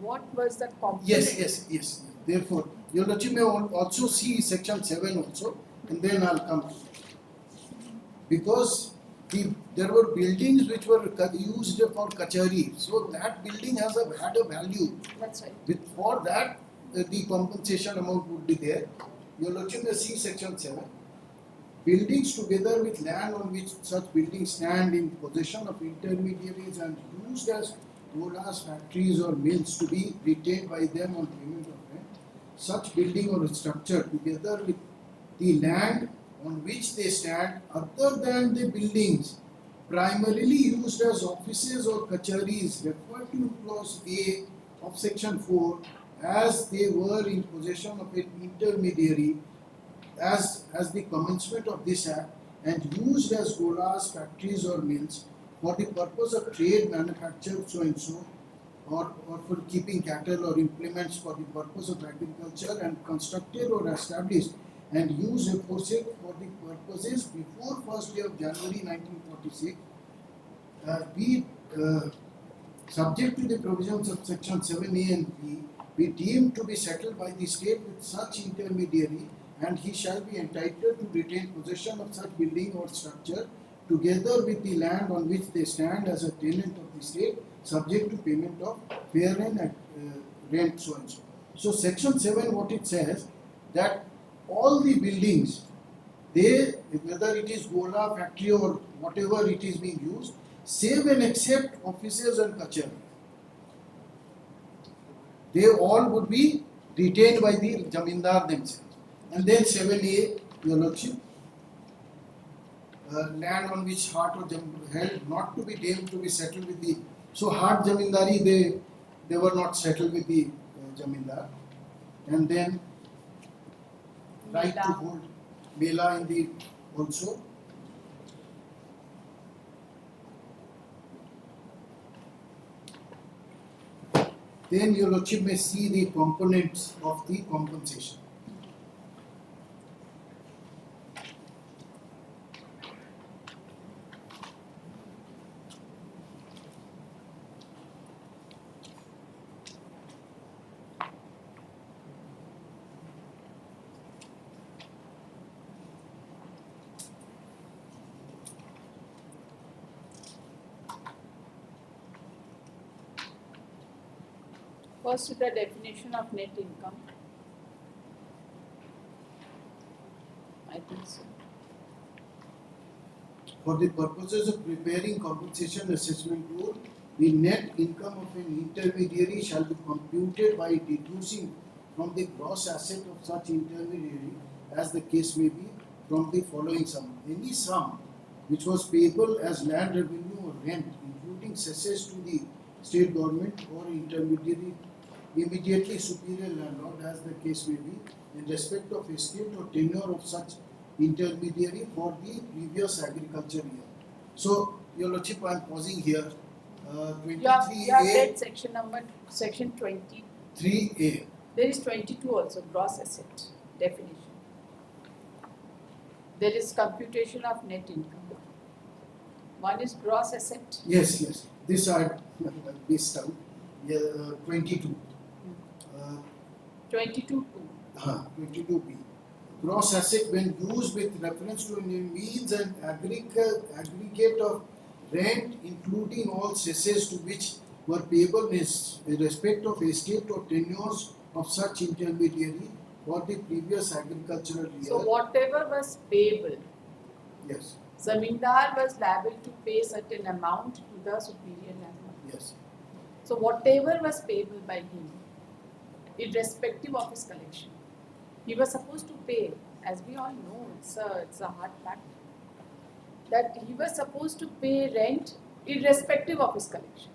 what was the component? Yes. Therefore, Your Lordship may also see section 7 also, and then I'll come to that. Because there were buildings which were used for kachari, so that building had a value. That's right. For that, the compensation amount would be there. Your Lordship may see section 7. Buildings together with land on which such buildings stand in possession of intermediaries and used as golas, factories or mills to be retained by them on payment of rent. Such building or structure together with the land on which they stand other than the buildings primarily used as offices or kacharis referred to in clause A of section 4 as they were in possession of an intermediary as the commencement of this act and used as golas, factories or mills for the purpose of trade, manufacture, so and so, or for keeping cattle or implements for the purpose of agriculture and constructed or established and used aforesaid for the purposes before 1st day of January 1946, subject to the provisions of section 7A and B, be deemed to be settled by the state with such intermediary, and he shall be entitled to retain possession of such building or structure together with the land on which they stand as a tenant of the state, subject to payment of fair and rent, so and so. So section 7, what it says, that all the buildings, they, whether it is gola, factory or whatever it is being used, save and except offices and kachari, they all would be retained by the jamindar themselves. And then 7A, Your Lordship, land on which hard or held not to be deemed to be settled with the, so hard jamindari, they were not settled with the jamindar. And then right to hold mela in the also. Then Your Lordship may see the components of the compensation. First is the definition of net income. I think so. For the purposes of preparing compensation assessment rule, the net income of an intermediary shall be computed by deducing from the gross asset of such intermediary, as the case may be, from the following sum. Any sum which was payable as land revenue or rent, including cesses to the state government or intermediary immediately superior landlord, as the case may be, in respect of estate or tenure of such intermediary for the previous agriculture year. So, Your Lordship, I am pausing here. 23A. You have read section 20. 3A. There is 22 also, gross asset definition. There is computation of net income. One is gross asset. Yes. This I missed out. 22. 22B. Gross asset when used with reference to means and aggregate of rent, including all cesses to which were payable in respect of estate or tenures of such intermediary for the previous agricultural year. So whatever was payable, Yes. zamindar was liable to pay certain amount to the superior landlord. Yes. So whatever was payable by him, irrespective of his collection, he was supposed to pay. As we all know, it's a hard fact that he was supposed to pay rent irrespective of his collection.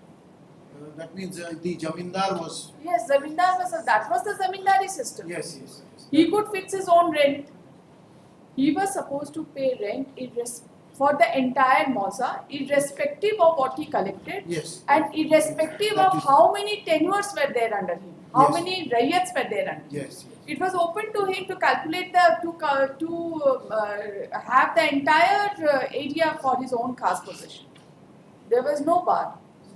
That means the jamindar was. Yes, zamindar that was the zamindari system. Yes. He could fix his own rent. He was supposed to pay rent for the entire Mausa, irrespective of what he collected, Yes. and irrespective That of is- how many tenures were there under him, how Yes. many rayats were there under him. Yes. It was open to him to calculate have the entire area for his own caste possession. There was no bar.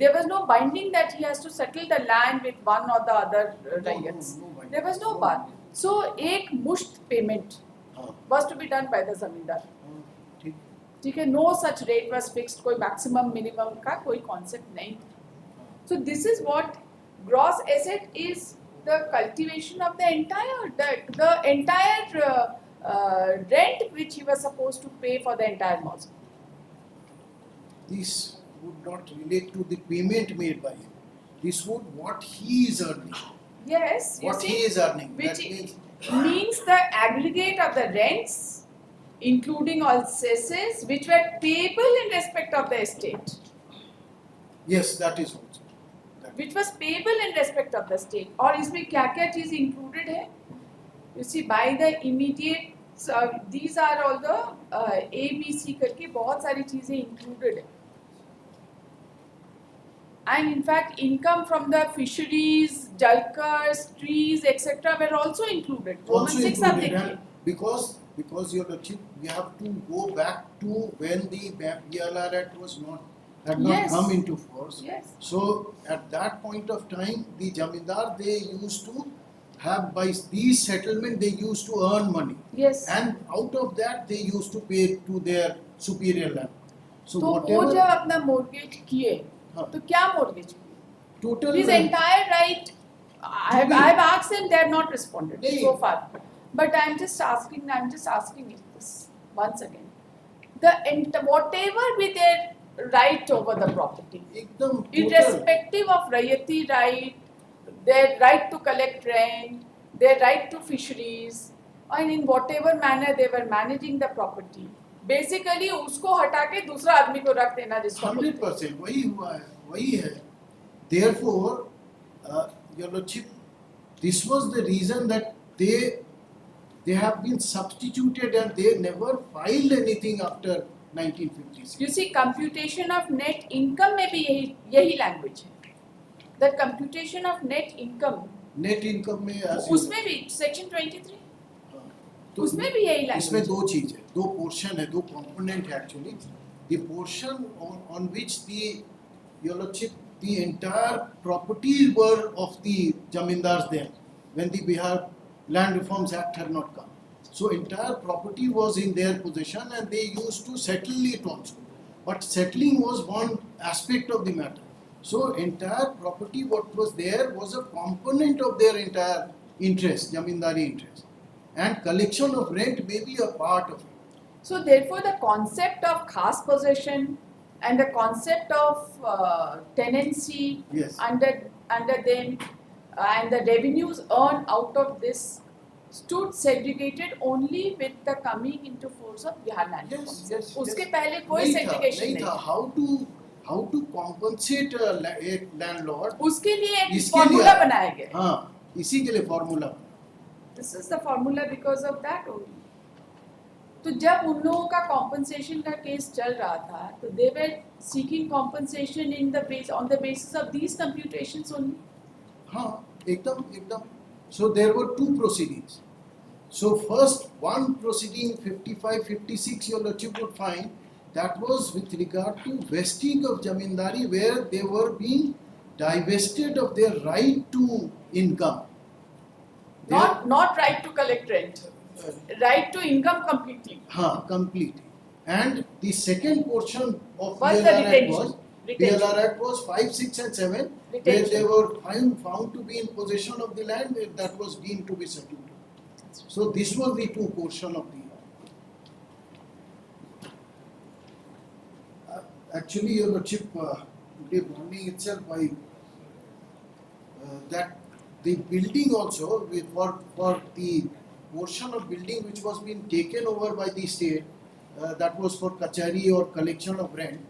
There was no binding that he has to settle the land with one or the other rayats. No binding. There was no bar. So, एक मुश्त payment हाँ, was to be done by the zamindar. हाँ, ठीक. ठीक है, no such rate was fixed, कोई maximum minimum का कोई concept नहीं. So this is what gross asset is, the cultivation of the entire rent which he was supposed to pay for the entire mosque. This would not relate to the payment made by him. This would what he is earning. Yes, you What he see, is earning. That which means means the aggregate of the rents, including all cesses which were payable in respect of the estate, yes, that is also. That which was payable in respect of the state. और इसमें क्या-क्या चीज included है? You see, by the immediate, these are all the A, B, C करके बहुत सारी चीजें included है. And in fact, income from the fisheries, jalkars, trees, etc. were also included. Roman also 6 आप included, देखिए. and because your lordship, we have to go back to when the Bihar Act had not Yes. come into force. Yes. So at that point of time, the jamindar, they used to have, by these settlement, they used to earn money, Yes. and out of that they used to pay to their superior land. So तो वो whatever जब अपना mortgage किए, हाँ. तो क्या mortgage किए? total His entire right, I've asked them, they have not responded नहीं. so far. But I'm just asking you this once again. Whatever be their right over the property, एकदम total, irrespective of rayati right, their right to collect rent, their right to fisheries, and in whatever manner they were managing the property, basically उसको हटा के दूसरा आदमी को रख देना जिसको 100% वही हुआ है, वही है. Therefore, your lordship, this was the reason that they have been substituted and they never filed anything after 1956. You see, computation of net income में भी यही language है. The computation of net income, Net income में उसमें भी section 23, तो उसमें भी यही इसमें language. दो चीज है, दो पोर्शन है, दो कंपोनेंट है actually. The portion on which your lordship, the entire properties were of the jamindars then, when the Bihar Land Reforms Act had not come. So entire property was in their possession and they used to settle it also. But settling was one aspect of the matter. So entire property what was there was a component of their entire interest, jamindari interest. And collection of rent may be a part of it. So therefore, the concept of khas possession and the concept of tenancy Yes. under them and the revenues earned out of this stood segregated only with the coming into force of Bihar Land Reforms. उसके पहले कोई segregation नहीं नहीं था. How to compensate a landlord? उसके लिए एक इसके formula लिए- बनाया गया. हाँ, इसी के लिए formula. This is the formula because of that only. तो जब उन लोगों का compensation का केस चल रहा था, तो they were seeking compensation on the basis of these computations only. हाँ, एकदम. So there were two proceedings. So first one proceeding 55-56 your lordship would find that was with regard to vesting of jamindari where they were being divested of their right to income. Not right to collect rent, right to income completely. हाँ, completely. And the second portion of Was the DLR Act retention. DLR Act was 5, 6 and 7 where Retention. they were found to be in possession of the land that was deemed to be settled. So this was the two portion of the actually your lordship today morning itself that the building also for the portion of building which was being taken over by the state that was for kachari or collection of rent,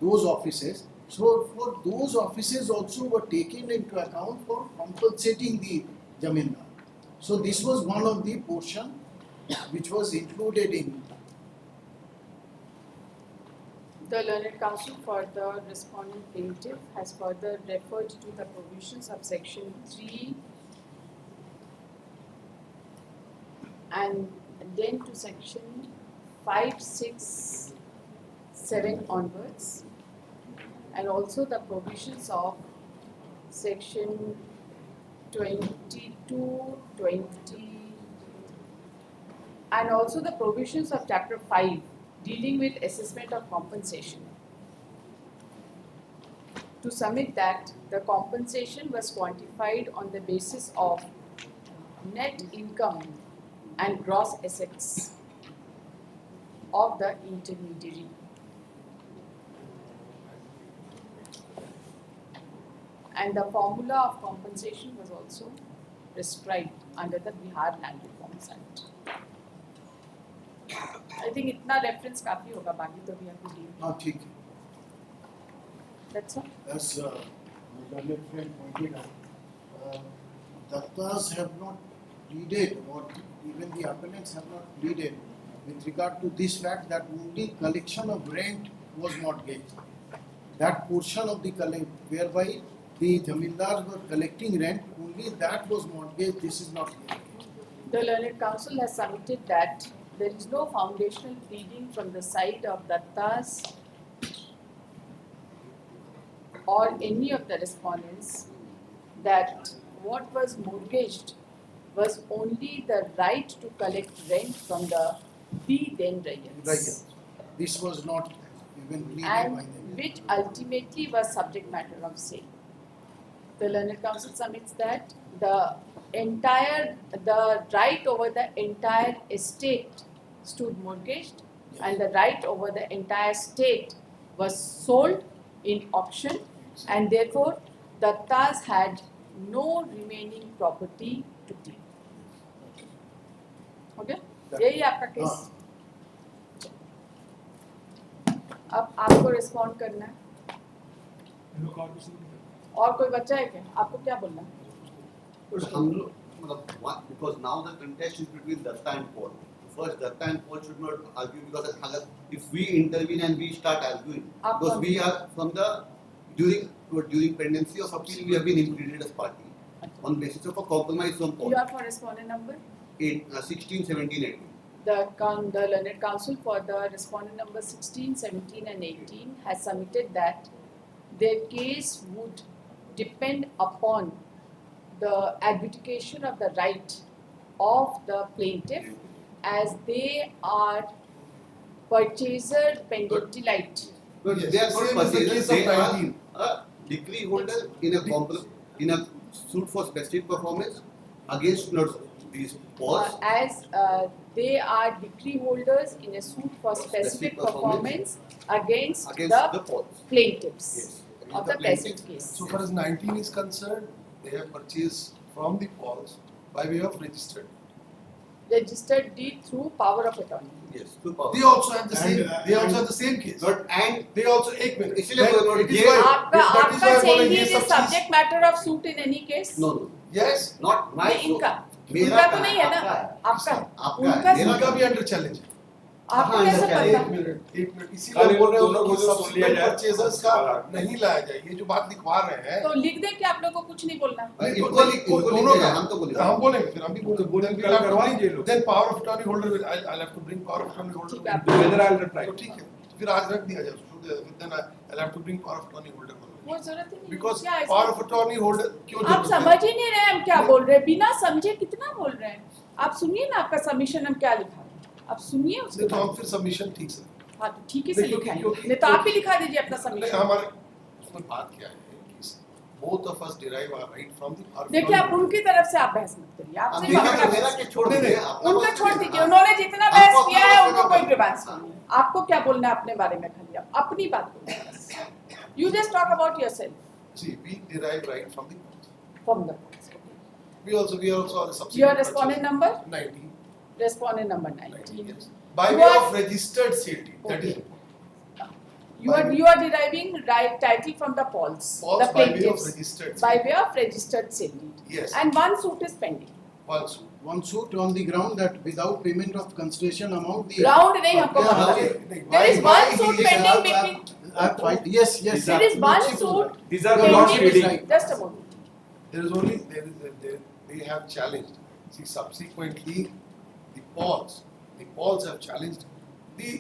those offices. So for those offices also were taken into account for compensating the jamindar. So this was one of the portion which was included in The learned counsel for the respondent plaintiff has further referred to the provisions of section 3 and then to section 5, 6, 7 onwards, and also the provisions of section 22, 20, and also the provisions of chapter 5 dealing with assessment of compensation. To submit that the compensation was quantified on the basis of net income and gross assets of the intermediary. And the formula of compensation was also prescribed under the Bihar Land Reforms Act. I think इतना reference काफी होगा, बाकी तो भी आपको deal. हाँ ठीक है. That's all. As my learned friend pointed out, Dattas have not pleaded, or even the appellants have not pleaded with regard to this fact that only collection of rent was mortgaged. That portion of the whereby the zamindars were collecting rent, only that was mortgaged. This is not clear. The learned counsel has submitted that there is no foundational pleading from the side of Dattas or any of the respondents that what was mortgaged was only the right to collect rent from the then rayans, Right. This was not even pleaded by and them. which ultimately was subject matter of sale. The learned counsel submits that the right over the entire estate stood mortgaged, and the right over the entire estate was sold in auction, and therefore Dattas had no remaining property to claim. Okay? यही आपका case. अब आपको respond करना है. और कोई बच्चा है क्या? आपको क्या बोलना है? हम लोग मतलब what, because now the contest is between Datta and Paul. First, Datta and Paul should not argue because if we intervene and we start arguing, because we are from the during pendency of appeal, we have been included as party on basis of a compromise from Paul. You are for respondent number? 16, 17, 18. The learned counsel for the respondent number 16, 17 and 18 has submitted that their case would depend upon the adjudication of the right of the plaintiff, as they are purchaser pendentylite. No, Yes, they are not same as the purchasers, case of they are 19. a decree holder in a suit for specific performance against not these Pauls. As they are decree holders in a suit for specific performance against Against the the Pauls. plaintiffs Yes. of the Against present case. So far as 19 is concerned, they have purchased from the Pauls by way of registered. Registered deed through power of attorney. Yes, two Pauls. They also have the And, same. They also have the same case. Not and They also एक minute. इसलिए That- बोल रहा हूँ, it is ये- why- आपका that is आपका why बोला saying ये is सब चीज- subject matter of suit in any case? no no Yes, not my नहीं, इनका मेरा उनका तो कहाँ नहीं है ना, आपका है। आपका आपका उनका है, मेरा इनका भी अंडर चैलेंज है. आपको हाँ, कैसे अंदर पता? एक मिनट इसीलिए बोल रहे हो कि सब्सिक्वेंट परचेजर्स का नहीं लाया जाए. ये जो बात लिखवा रहे हैं तो लिख दे कि आप लोगों को कुछ नहीं बोलना. इनको दोनों लिख का हम तो बोलेंगे हम बोलेंगे फिर हम भी बोलेंगे. कल करवा लीजिए लोग. Then power of attorney holder will I'll have to bring power of attorney holder. ठीक है, आप- Together I'll reply. तो ठीक है. फिर आज रख दिया जाए. Then I'll have to bring power of attorney holder. वो जरूरत ही नहीं. Because क्या है power इसमें? of attorney holder क्यों आप जरूरत है? समझ ही नहीं रहे हम क्या बोल रहे हैं. बिना समझे कितना बोल रहे हैं. आप सुनिए ना आपका सबमिशन हम क्या लिखा है. आप सुनिए उसके नहीं तो हम बाद. फिर सबमिशन ठीक से. हाँ तो ठीक है से नहीं, लिखा है. क्योंकि- नहीं तो आप भी लिखा दीजिए अपना नहीं, सबमिशन. हमारे उसमें बात क्या है कि both of us derive our right from the power of देखिए आप attorney. उनकी तरफ से आप बहस मत करिए. आप सिर्फ मेरा अपना मेरा के छोड़ नहीं, दीजिए नहीं, अपना उनका बस छोड़ कीजिए, दीजिए. हाँ। उन्होंने जितना आपको बहस अपना किया है बस उनको करना कोई है। ग्रीवांस नहीं है. आपको क्या बोलना है अपने बारे में खाली आप अपनी बात बोलिए. You just talk about yourself See, we derive right from the from the we are also the subsequent your respondent number 19. respondent number 19 19. yes. By You way are- of registered sale deed. That is You are deriving right title from the Pauls, Pauls the by way of plaintiffs, registered by sale. way of registered sale deed. Yes. And one suit is pending. One suit. one suit on the ground that without payment of consideration amount the Ground नहीं हमको Yeah, मालूम okay. है. There is one suit pending between. I've filed. Yes, yes. There is one Lordship is suit right. These are Your not Lordship is pleading. right. Just a moment. There is only they have challenged. See, subsequently, the Pauls have challenged the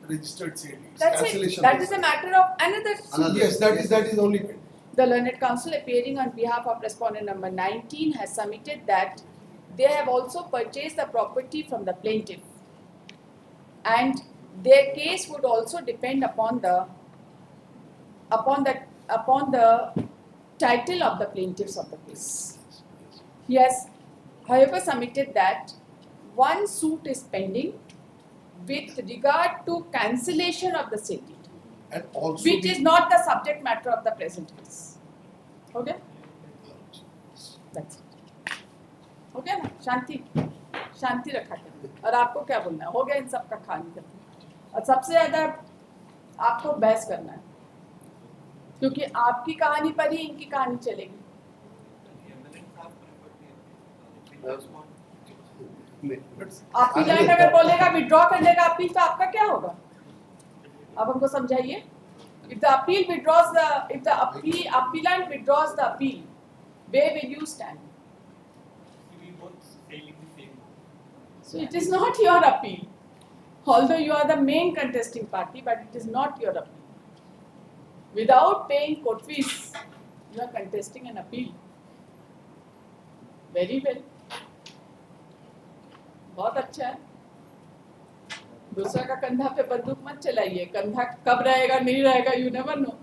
registered sale deeds. That's it. Cancellation. That is a matter of another suit. Another- Yes, that is only pending. The learned counsel appearing on behalf of respondent number 19 has submitted that they have also purchased the property from the plaintiff, and their case would also depend upon the title of the plaintiffs of the case. He has, however, submitted that one suit is pending with regard to cancellation of the sale deed, And also which is not the subject matter of the present case. Okay? That's it. हो गया ना? शांति रखा करें. और आपको क्या बोलना है? हो गया इन सब का खान करना. और सबसे ज्यादा आपको बहस करना है, क्योंकि आपकी कहानी पर ही इनकी कहानी चलेगी. अपीलेंट अगर बोलेगा विड्रॉ कर लेगा अपील, तो आपका क्या होगा? अब हमको समझाइए. If the appellant withdraws the appeal, where will you stand? We both failing the same. So it is not your appeal, although you are the main contesting party, but it is not your appeal. Without paying court fees, you are contesting an appeal. Very well. बहुत अच्छा है. दूसरा का कंधा पे बंदूक मत चलाइए. कंधा कब रहेगा नहीं रहेगा, यू नेवर नो.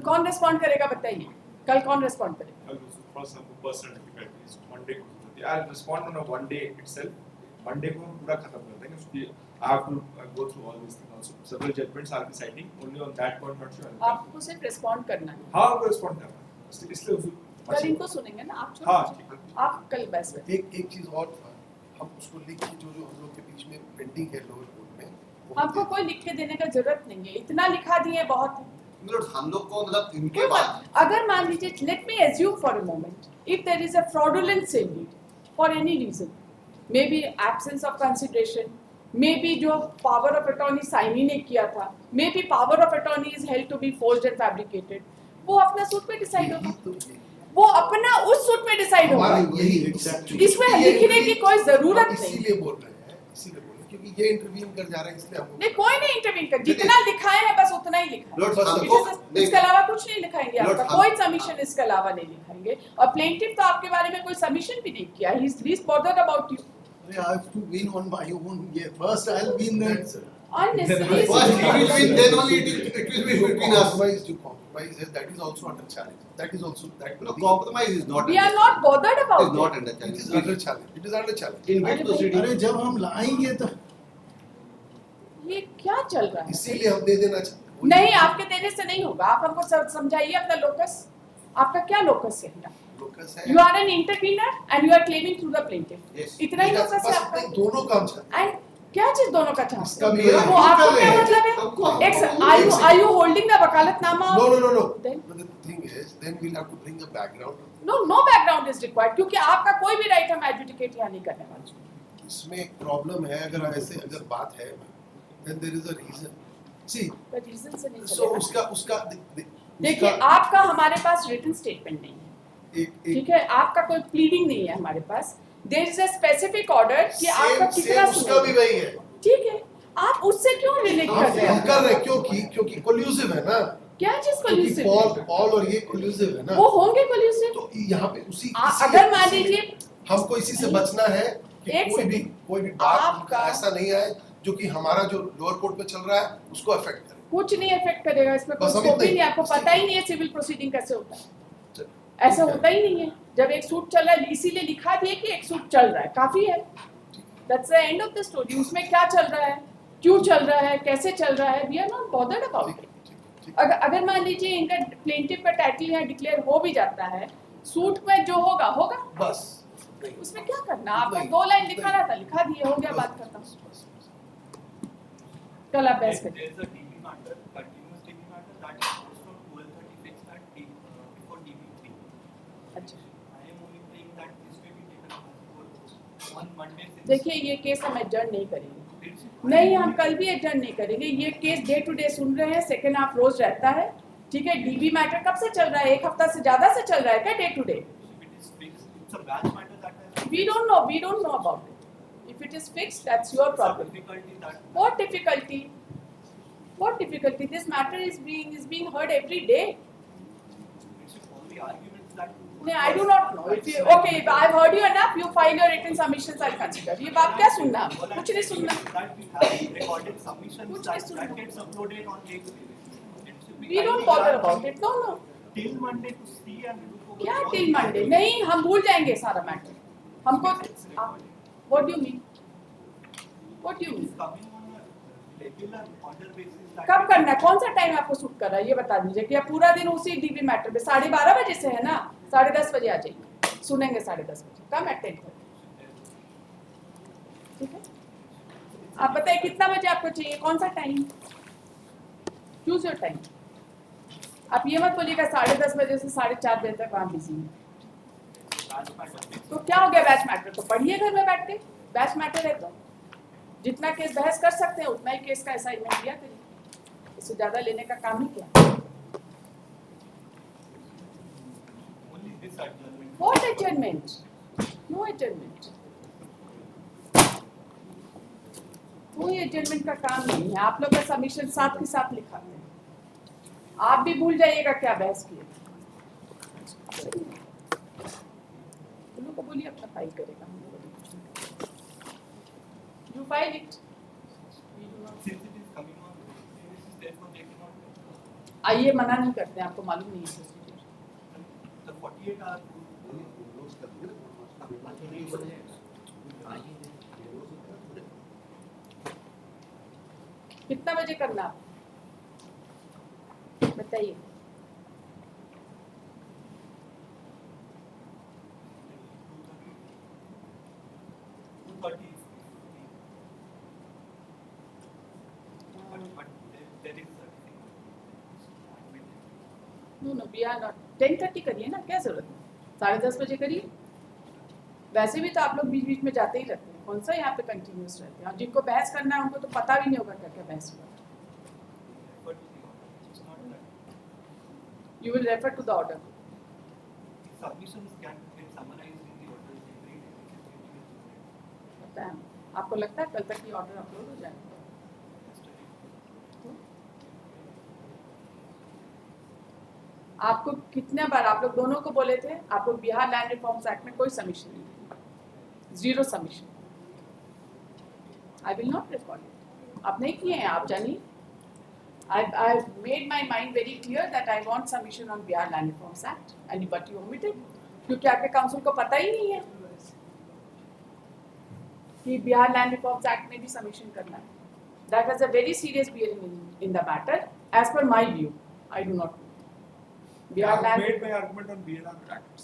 कौन रिस्पॉन्ड करेगा बताइए? कल कौन रिस्पॉन्ड करेगा? First हमको personal difficulties Monday को होती है. I'll respond on a one day itself. Monday को हम पूरा खत्म कर देंगे. उसकी I have to go through all these things also. Several judgments are deciding. Only on that point not sure. आपको सिर्फ रिस्पॉन्ड करना है. हाँ हमको respond करना है. इसलिए कल इनको सुनेंगे ना आप. हाँ छोड़ो. ठीक है. आप कल बहस करें. एक चीज और था, हम उसको लिख के जो हम लोग के बीच में पेंडिंग है लोअर कोर्ट में, वो हमको कोई लिख के देने का जरूरत नहीं है. इतना लिखा दिए बहुत है. हम लोग को मतलब इनके कोई बाद बात. अगर मान लीजिए, let me assume for a moment, if there is a fraudulent sale deed for any reason, maybe absence of consideration, maybe जो power of attorney sign ही नहीं किया था, maybe power of attorney is held to be forged and fabricated, वो अपना suit पे decide होगा. वो अपना उस सूट में डिसाइड होगा. यही इसमें लिखने की कोई जरूरत नहीं. इसीलिए बोल रहे हैं, क्योंकि ये इंटरवीन कर जा रहे हैं, इसलिए हम नहीं, कोई नहीं इंटरवीन कर. जितना लिखा है बस उतना ही लिखा है. Lord, इसके अलावा कुछ नहीं लिखाएंगे. आपका कोई सबमिशन इसके अलावा नहीं लिखाएंगे. और प्लेंटिफ तो आपके बारे में कोई सबमिशन भी नहीं किया. He is bothered about you. I have to win on my own. Yeah, first I'll win that. Unnecessary. First he will win, then only it will be between us. compromise is that is also under challenge. That is also that No, compromise is not. We are not bothered It about is not it. under it challenge. is under challenge. It is under challenge. In which proceeding? अरे जब हम लाएंगे तो ये क्या चल रहा है? इसीलिए हम दे देना चाहते हैं. नहीं, आपके देने से नहीं होगा. आप हमको समझाइए अपना लोकस. आपका क्या लोकस है? लोकस है. You are an intervener and you are claiming through the plaintiff. Yes. इतना ही लोकस है बस आपका. दोनों काम चाहते हैं. And क्या चीज दोनों का चाहते इसका हैं? भी है. वो आपको इसका क्या भी है. मतलब है? Are you holding the वकालतनामा? No. Then? But the thing is, then we'll have to bring a background. No background is required, क्योंकि आपका कोई भी राइट हम एडजुडिकेट यहाँ नहीं करने वाले. इसमें एक प्रॉब्लम है. अगर बात है, then there is a reason. See, The reason से नहीं so चलेगा. उसका देखिए, आपका हमारे पास रिटन स्टेटमेंट नहीं है. एक ठीक है, आपका कोई प्लीडिंग नहीं है हमारे पास. There is a specific order कि आपका कितना उसका भी वही है. ठीक है, आप उससे क्यों रिलेट कर रहे हम हैं? कर रहे हैं क्योंकि कोल्यूसिव है ना. क्या चीज क्योंकि कोल्यूसिव? पॉल और ये कोल्यूसिव है ना. वो होंगे कोल्यूसिव. तो यहाँ पे उसी अगर मान लीजिए हमको इसी से बचना है कि एक कोई भी बात आपका- ऐसा नहीं आए जो कि हमारा जो लोअर कोर्ट में चल रहा है उसको अफेक्ट करे. कुछ नहीं इफेक्ट करेगा. इसमें कोई बस हम स्कोप ही इतना ही- नहीं. आपको पता ही नहीं है सिविल प्रोसीडिंग कैसे होता है. ऐसा होता ही नहीं है. जब एक सूट चल रहा है, इसीलिए लिखा दिए कि एक सूट चल रहा है, काफी है. That's the end of the story. उसमें क्या चल रहा है, क्यों चल रहा है, कैसे चल रहा है, we are not bothered about it. अगर मान लीजिए इनका प्लेंटिफ का टाइटल यहाँ डिक्लेयर हो भी जाता है, सूट में जो होगा होगा. बस उसमें क्या करना. आपका नहीं, 2 लाइन लिखा नहीं। रहा था, लिखा दिए, हो गया, बात खत्म. कल आप बहस There करिए. is a DB matter, continuous DB matter that is posted from 12:36 at before DB 3. अच्छा. I am only saying that on Monday since. देखिए ये केस हम एडजर्न नहीं करेंगे, नहीं हम कल भी एडजर्न नहीं करेंगे। ये केस डे टू डे सुन रहे हैं, सेकेंड हाफ रोज रहता है, ठीक है। डीबी मैटर कब से चल रहा है? एक हफ्ता से ज्यादा से चल रहा है क्या day to day? It is fixed. It's a batch matter that has. We don't know about it. If it is fixed, that's your problem. Difficulty that. What difficulty? What difficulty? This matter is being heard every day. It's all the arguments that. No, I do not know. If you, okay, if I've heard you enough, you file your written submissions, I'll consider. ये बात क्या सुनना? कुछ नहीं सुनना. That we have recorded submissions कुछ that, नहीं सुनना. that gets uploaded on daily basis. It should be We don't kindly bother done about it. No. till Monday to see and look over. क्या all till the Monday? documents. नहीं, हम भूल जाएंगे सारा matter. हमको It's recorded. what do you mean? What do you It is mean? coming on a regular order basis. that कब we- करना है? कौन सा टाइम आपको सूट कर रहा है ये बता दीजिए कि आप पूरा दिन उसी डीबी मैटर पे 12:30 बजे से है ना, 10:30 बजे आ जाइए, सुनेंगे 10:30 बजे, कम एट 10:30, ठीक है। आप बताइए कितना बजे आपको चाहिए, कौन सा टाइम? Choose your time. आप ये मत बोलिएगा 10:30 बजे से 4:30 बजे तक वहाँ बिजी हैं। Batch matter. तो क्या हो गया बैच मैटर? तो पढ़िए घर में बैठ के, बैच मैटर है तो जितना केस बहस कर सकते हैं उतना ही केस का असाइनमेंट दिया करिए, इससे ज्यादा लेने का काम ही क्या? Only this adjournment. What adjournment? No adjournment. कोई एडजर्नमेंट का काम नहीं है। आप लोग का सबमिशन साथ के साथ लिखाते हैं, आप भी भूल जाइएगा क्या बहस किए। उन लोगों को बोलिए अपना फाइल करेगा, हम लोगों को कुछ नहीं करेगा। You file it. Since it is coming on, this is therefore they cannot. आइए, मना नहीं करते हैं, आपको मालूम नहीं है procedure। The 48 hour कितना बजे करना आप बताइए? but there is no we are not 10:30 करिए ना, क्या जरूरत है? 10:30 बजे करिए। वैसे भी तो आप लोग बीच बीच में जाते ही रहते हैं, कौन सा यहाँ पे कंटिन्यूस रहते हैं। और जिनको बहस करना है उनको तो पता भी नहीं होगा क्या क्या बहस हुआ। but it's not that you will refer to the order. submissions can get summarized in the orders every day. पता है आपको? लगता है कल तक ये ऑर्डर अपलोड हो जाएगा? आपको कितने बार आप लोग दोनों को बोले थे, आपको बिहार लैंड रिफॉर्म्स एक्ट में कोई सबमिशन नहीं, zero submission. I will not record it. आप नहीं किए हैं, आप जानिए। I made my mind very clear that I want submission on Bihar Land Reforms Act, and but you omitted, क्योंकि आपके काउंसिल को पता ही नहीं है कि बिहार लैंड रिफॉर्म्स एक्ट में भी सबमिशन करना है। That has a very serious bearing in the matter, as per my view. I do not know. I Bihar have Land made my argument on Bihar Act.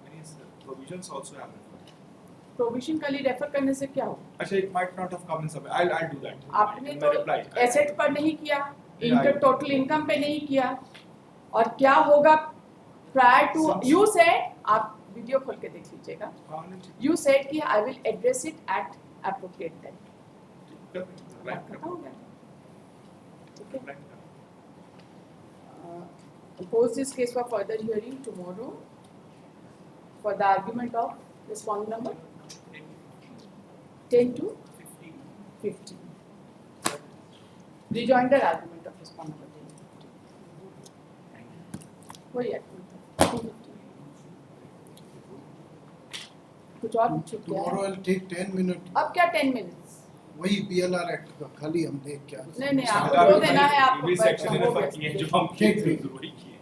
Many provisions also have referred. provision कल ही refer करने से क्या हो? Actually, it might not have come in some. I'll do that. आपने In तो my reply. Asset पर नहीं किया, Yeah, इनकम टोटल इनकम पे नहीं किया, और क्या होगा प्रायर टू यू सेड, आप वीडियो खोल के देख लीजिएगा। यू सेड कि I will address it at appropriate time. खत्म हो गया, ठीक है। Post this case for further hearing tomorrow for the argument of respondent number 10 to 15. Rejoinder argument of respondent number 10. वही argument 215. कुछ और छूट गया Tomorrow है? I'll take 10 minutes. अब क्या 10 minutes? वही BLR एक्ट का खाली हम देख क्या। नहीं, आपको जो देना है आपको सेक्शन हो रेफर गया। किए जो हम किए थे वही किए।